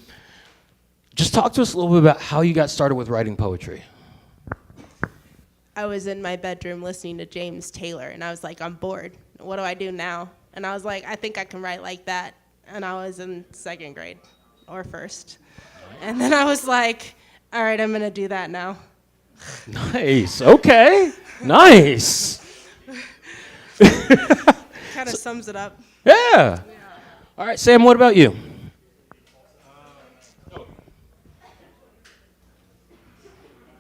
Just talk to us a little bit about how you got started with writing poetry. I was in my bedroom listening to James Taylor, and I was like, I'm bored. What do I do now? And I was like, I think I can write like that. And I was in 2nd grade or 1st. And then I was like, all right, I'm going to do that now. Nice. Okay. Nice. Kind of sums it up. Yeah. All right, Sam, what about you?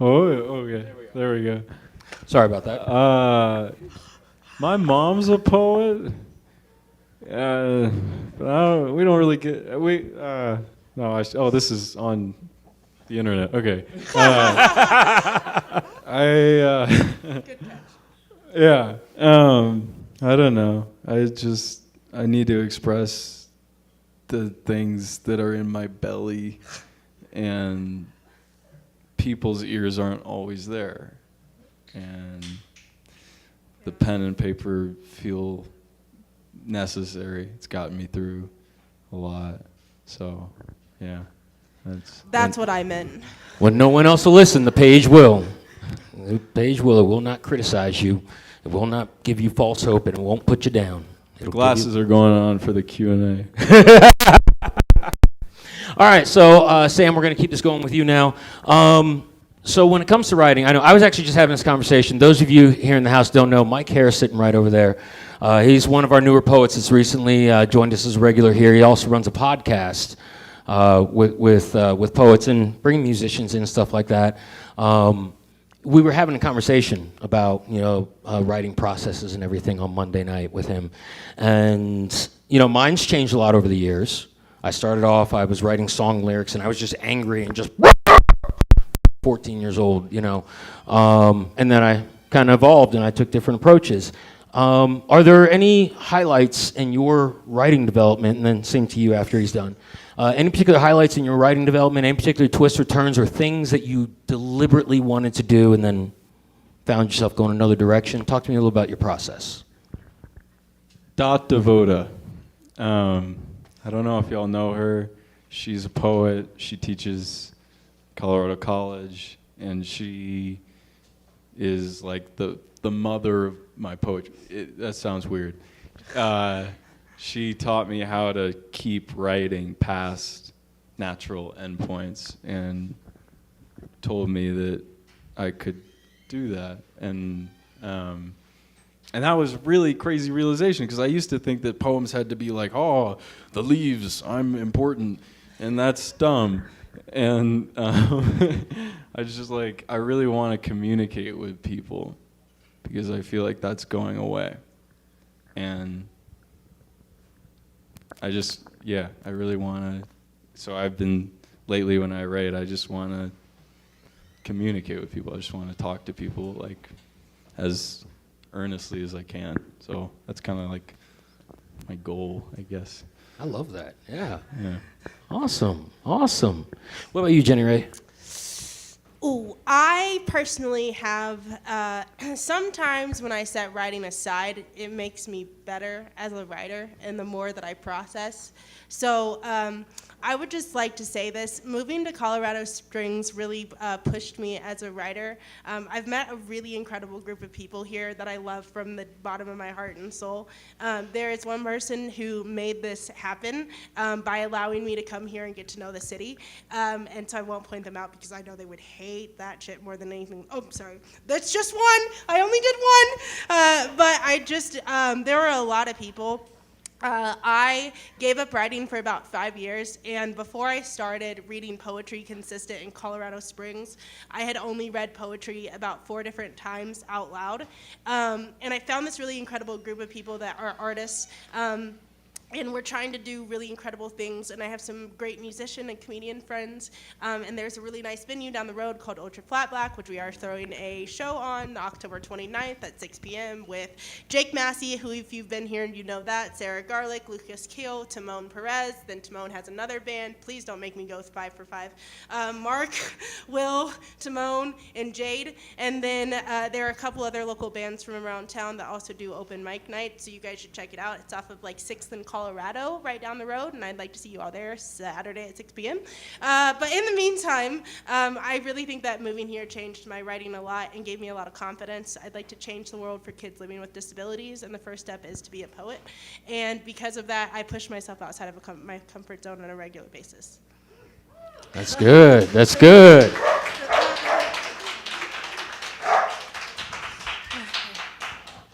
Oh, okay. There we go. Sorry about that. My mom's a poet. But we don't really get. No, oh, this is on the internet. Okay. Good catch. Yeah. I don't know. I need to express the things that are in my belly, and people's ears aren't always there. And the pen and paper feel necessary. It's gotten me through a lot. So, yeah. That's what I meant. When no one else will listen, the page will. The page will. It will not criticize you. It will not give you false hope, and it won't put you down. Glasses are going on for the Q&A. All right, so Sam, we're going to keep this going with you now. So when it comes to writing, I was actually just having this conversation. Those of you here in the house don't know, Mike Harris sitting right over there. He's one of our newer poets that's recently joined us as a regular here. He also runs a podcast with poets and bringing musicians in and stuff like that. We were having a conversation about writing processes and everything on Monday night with him, and mine's changed a lot over the years. I started off, I was writing song lyrics, and I was just angry and just 14 years old, and then I kind of evolved and I took different approaches. Are there any highlights in your writing development, and then same to you after he's done, any particular highlights in your writing development, any particular twists or turns or things that you deliberately wanted to do and then found yourself going another direction? Talk to me a little about your process. Dot Devota. I don't know if y'all know her. She's a poet. She teaches Colorado College, and she is like the mother of my poetry. That sounds weird. She taught me how to keep writing past natural endpoints and told me that I could do that. And that was really crazy realization, because I used to think that poems had to be like, oh, the leaves, I'm important, and that's dumb. And I was just like, I really want to communicate with people, because I feel like that's going away. And I really want to, so I've been, lately when I write, I just want to communicate with people. I just want to talk to people like as earnestly as I can. So that's kind of like my goal, I guess. I love that. Yeah. Yeah. Awesome. Awesome. What about you, JennyRay? Ooh, I personally have, sometimes when I set writing aside, it makes me better as a writer, and the more that I process. So I would just like to say this. Moving to Colorado Springs really pushed me as a writer. I've met a really incredible group of people here that I love from the bottom of my heart and soul. There is one person who made this happen by allowing me to come here and get to know the city. And so I won't point them out because I know they would hate that shit more than anything. Oh, sorry. That's just one. I only did one. But I just, there were a lot of people. I gave up writing for about 5 years, and before I started reading poetry consistent in Colorado Springs, I had only read poetry about 4 different times out loud. And I found this really incredible group of people that are artists, and we're trying to do really incredible things, and I have some great musician and comedian friends, and there's a really nice venue down the road called Ultra Flat Black, which we are throwing a show on October 29th at 6 p.m. with Jake Massey, who if you've been here and you know that, Sarah Garlick, Lucas Keel, Timon Perez, then Timon has another band, please don't make me go 5 for 5, Mark, Will, Timon, and Jade, and then there are a couple other local bands from around town that also do open mic nights, so you guys should check it out. It's off of like 6th and Colorado, right down the road, and I'd like to see you all there Saturday at 6 p.m. But in the meantime, I really think that moving here changed my writing a lot and gave me a lot of confidence. I'd like to change the world for kids living with disabilities, and the first step is to be a poet. And because of that, I push myself outside of my comfort zone on a regular basis. That's good. That's good.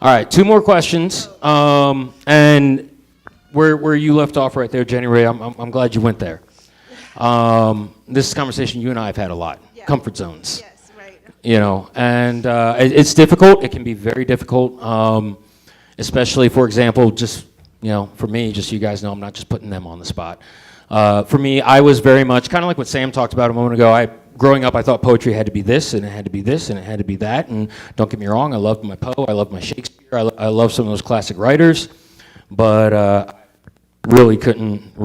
All right, 2 more questions. And where you left off right there, JennyRay, I'm glad you went there. This is a conversation you and I have had a lot. Yeah. Comfort zones. Yes, right. You know, and it's difficult. It can be very difficult, especially, for example, just, you know, for me, just so you guys know, I'm not just putting them on the spot. For me, I was very much, kind of like what Sam talked about a moment ago, growing up, I thought poetry had to be this, and it had to be this, and it had to be that, and don't get me wrong, I loved my Poe, I loved my Shakespeare, I love some of those classic writers, but really couldn't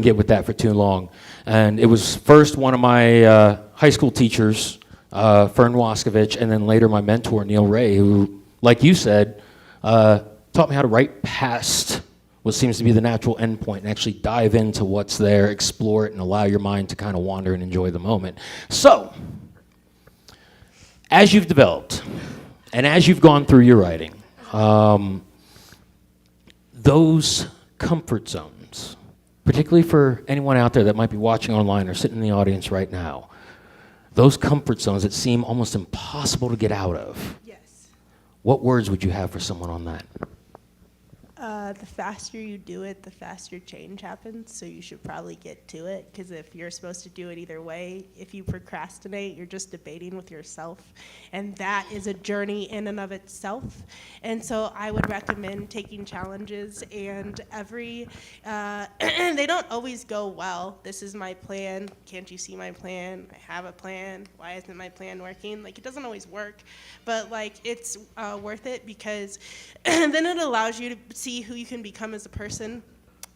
get with that for too long. And it was first one of my high school teachers, Fern Waskovich, and then later my mentor, Neil Ray, who, like you said, taught me how to write past what seems to be the natural endpoint and actually dive into what's there, explore it, and allow your mind to kind of wander and enjoy the moment. So, as you've developed, and as you've gone through your writing, those comfort zones, particularly for anyone out there that might be watching online or sitting in the audience right now, those comfort zones that seem almost impossible to get out of. Yes. What words would you have for someone on that? the faster you do it, the faster change happens. So you should probably get to it, because if you're supposed to do it either way, if you procrastinate, you're just debating with yourself. And that is a journey in and of itself. And so I would recommend taking challenges, and they don't always go well. This is my plan. Can't you see my plan? I have a plan. Why isn't my plan working? Like, it doesn't always work, but like, it's worth it, because then it allows you to see who you can become as a person.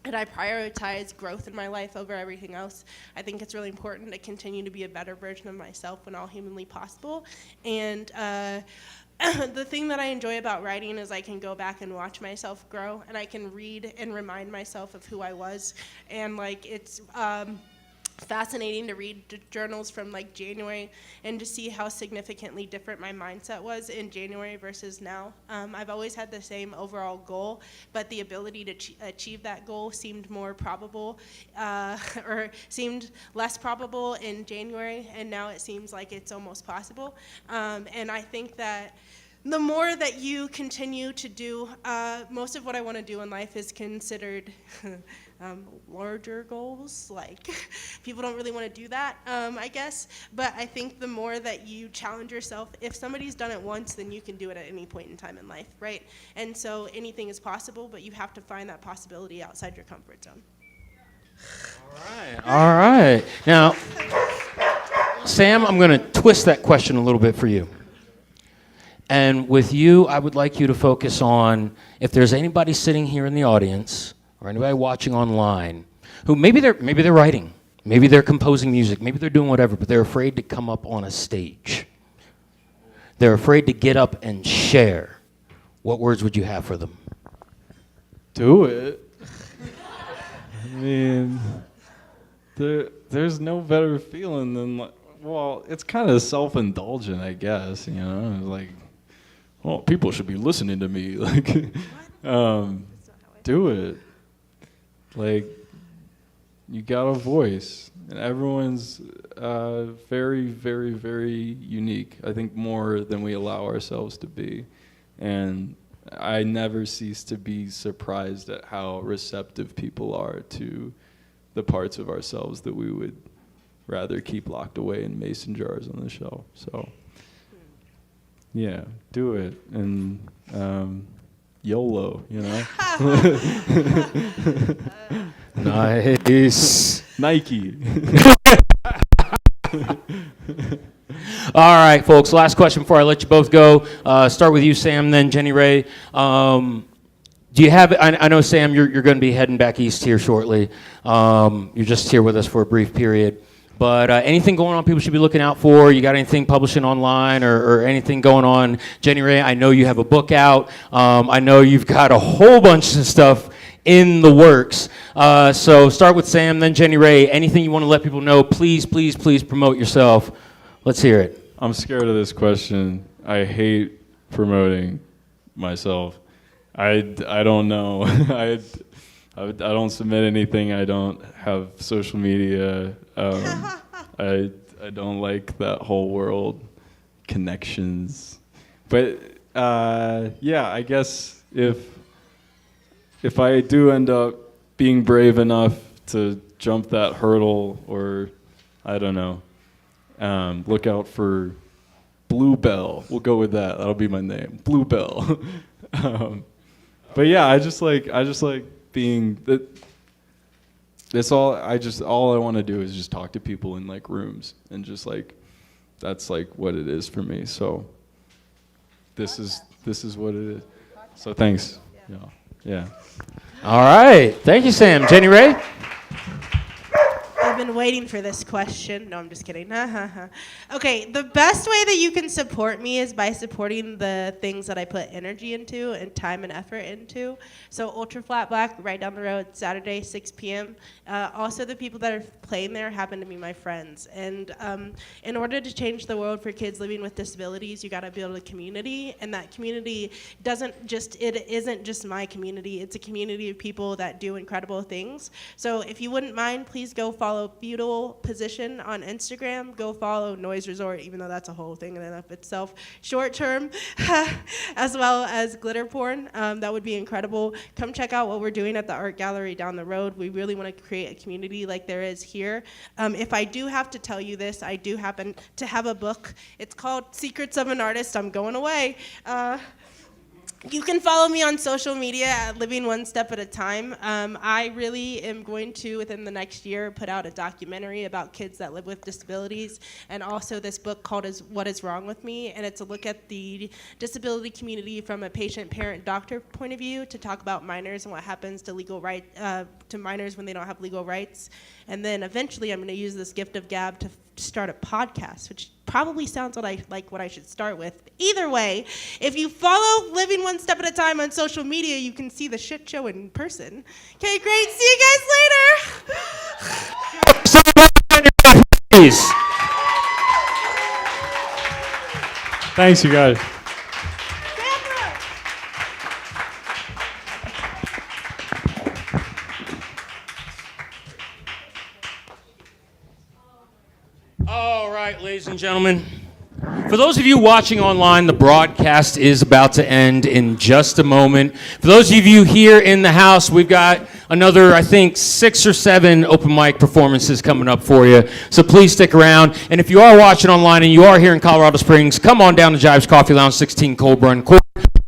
And I prioritize growth in my life over everything else. I think it's really important to continue to be a better version of myself when all humanly possible. And the thing that I enjoy about writing is I can go back and watch myself grow, and I can read and remind myself of who I was. And like, it's fascinating to read journals from like January and to see how significantly different my mindset was in January versus now. I've always had the same overall goal, but the ability to achieve that goal seemed more probable, or seemed less probable in January, and now it seems like it's almost possible. And I think that the more that you continue to do, most of what I want to do in life is considered larger goals. Like, people don't really want to do that, I guess. But I think the more that you challenge yourself, if somebody's done it once, then you can do it at any point in time in life, right? And so anything is possible, but you have to find that possibility outside your comfort zone. All right. Now, Sam, I'm going to twist that question a little bit for you. And with you, I would like you to focus on, if there's anybody sitting here in the audience or anybody watching online who maybe they're writing, maybe they're composing music, maybe they're doing whatever, but they're afraid to come up on a stage. They're afraid to get up and share. What words would you have for them? Do it. I mean, there's no better feeling than, like, well, it's kind of self-indulgent, I guess, you know, it's like, well, people should be listening to me, like, do it. Like, you got a voice, and everyone's very, very, very unique, I think more than we allow ourselves to be, and I never cease to be surprised at how receptive people are to the parts of ourselves that we would rather keep locked away in mason jars on the shelf. So, yeah, do it. And YOLO, you know? Nice. Nike. All right, folks, last question before I let you both go. Start with you, Sam, then JennyRay. Do you have, I know, Sam, you're going to be heading back east here shortly. You're just here with us for a brief period. But anything going on people should be looking out for? You got anything publishing online or anything going on? JennyRay, I know you have a book out. I know you've got a whole bunch of stuff in the works. So start with Sam, then JennyRay. Anything you want to let people know, please, please, please promote yourself. Let's hear it. I'm scared of this question. I hate promoting myself. I don't know. I don't submit anything. I don't have social media. I don't like that whole world connections. But yeah, I guess if I do end up being brave enough to jump that hurdle, or I don't know, look out for Bluebell. We'll go with that. That'll be my name, Bluebell. But yeah, I just like being that. That's all. All I want to do is just talk to people in like rooms, and just like that's like what it is for me. So this is what it is. So thanks. Yeah. All right. Thank you, Sam. JennyRay? I've been waiting for this question. No, I'm just kidding. Okay, the best way that you can support me is by supporting the things that I put energy into and time and effort into. So Ultra Flat Black, right down the road, Saturday, 6 p.m. Also, the people that are playing there happen to be my friends. And in order to change the world for kids living with disabilities, you got to build a community. And that community isn't just my community. It's a community of people that do incredible things. So if you wouldn't mind, please go follow feudal position on Instagram. Go follow Noise Resort, even though that's a whole thing in and of itself. Short term, as well as glitter porn. That would be incredible. Come check out what we're doing at the art gallery down the road. We really want to create a community like there is here. If I do have to tell you this, I do happen to have a book. It's called Secrets of an Artist. I'm going away. You can follow me on social media at Living One Step at a Time. I really am going to, within the next year, put out a documentary about kids that live with disabilities, and also this book called What Is Wrong With Me, and it's a look at the disability community from a patient, parent, doctor point of view to talk about minors and what happens to to minors when they don't have legal rights. And then eventually I'm going to use this gift of gab to start a podcast, which probably sounds what I should start with. Either way, if you follow Living One Step at a Time on social media, you can see the shit show in person. Okay, great. See you guys later. Please. Thanks, you guys. All right, ladies and gentlemen. For those of you watching online, the broadcast is about to end in just a moment. For those of you here in the house, we've got another, I think, 6 or 7 open mic performances coming up for you. So please stick around. And if you are watching online and you are here in Colorado Springs, come on down to Jives Coffee Lounge, 16 Cold Run Court.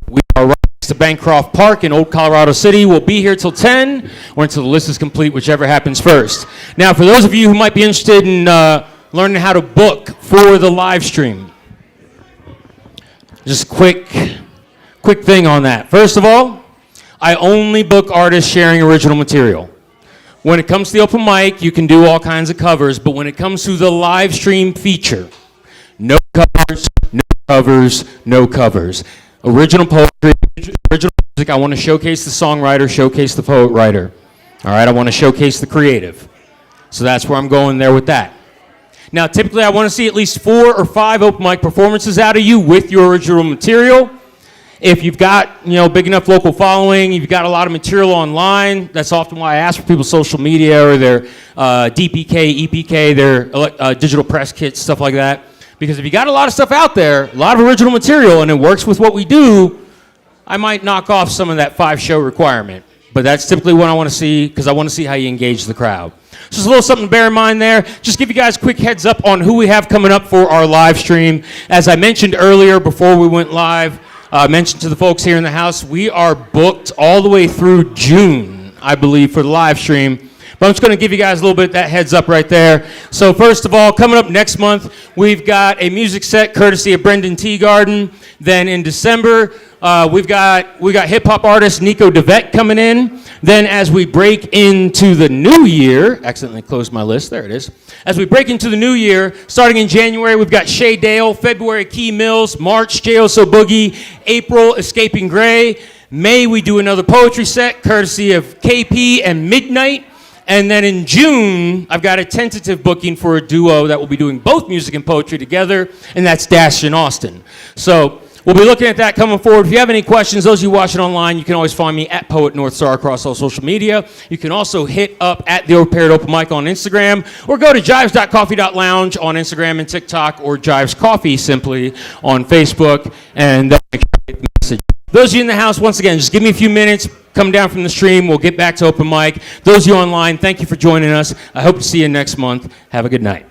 We are right next to Bancroft Park in Old Colorado City. We'll be here till 10 or until the list is complete, whichever happens first. Now, for those of you who might be interested in learning how to book for the live stream, just quick thing on that. First of all, I only book artists sharing original material. When it comes to the open mic, you can do all kinds of covers, but when it comes to the live stream feature, no covers, no covers, no covers. Original poetry, original music. I want to showcase the songwriter, showcase the poet writer. All right, I want to showcase the creative. So that's where I'm going there with that. Now, typically, I want to see at least 4 or 5 open mic performances out of you with your original material. If you've got, big enough local following, you've got a lot of material online, that's often why I ask for people's social media or their DPK, EPK, their digital press kits, stuff like that. Because if you got a lot of stuff out there, a lot of original material, and it works with what we do, I might knock off some of that 5-show requirement. But that's typically what I want to see, because I want to see how you engage the crowd. So just a little something to bear in mind there. Just give you guys a quick heads up on who we have coming up for our live stream. As I mentioned earlier before we went live, I mentioned to the folks here in the house, we are booked all the way through June, I believe, for the live stream. But I'm just going to give you guys a little bit of that heads up right there. So first of all, coming up next month, we've got a music set courtesy of Brendon Teegarden. Then in December, we've got hip-hop artist Niqqo da Vet coming in. Then as we break into the new year, accidentally closed my list, there it is. As we break into the new year, starting in January, we've got Shae Dale, February Key Mills, March Oso Boogie, April Escaping Gray. May we do another poetry set courtesy of KP and Midnight. And then in June, I've got a tentative booking for a duo that will be doing both music and poetry together, and that's Dash and Austin. So we'll be looking at that coming forward. If you have any questions, those of you watching online, you can always find me at Poet North Star across all social media. You can also hit up at The Overpaired Open Mic on Instagram, or go to jives.coffee.lounge on Instagram and TikTok, or Jives Coffee simply on Facebook, and that's the message. Those of you in the house, once again, just give me a few minutes, come down from the stream, we'll get back to open mic. Those of you online, thank you for joining us. I hope to see you next month. Have a good night.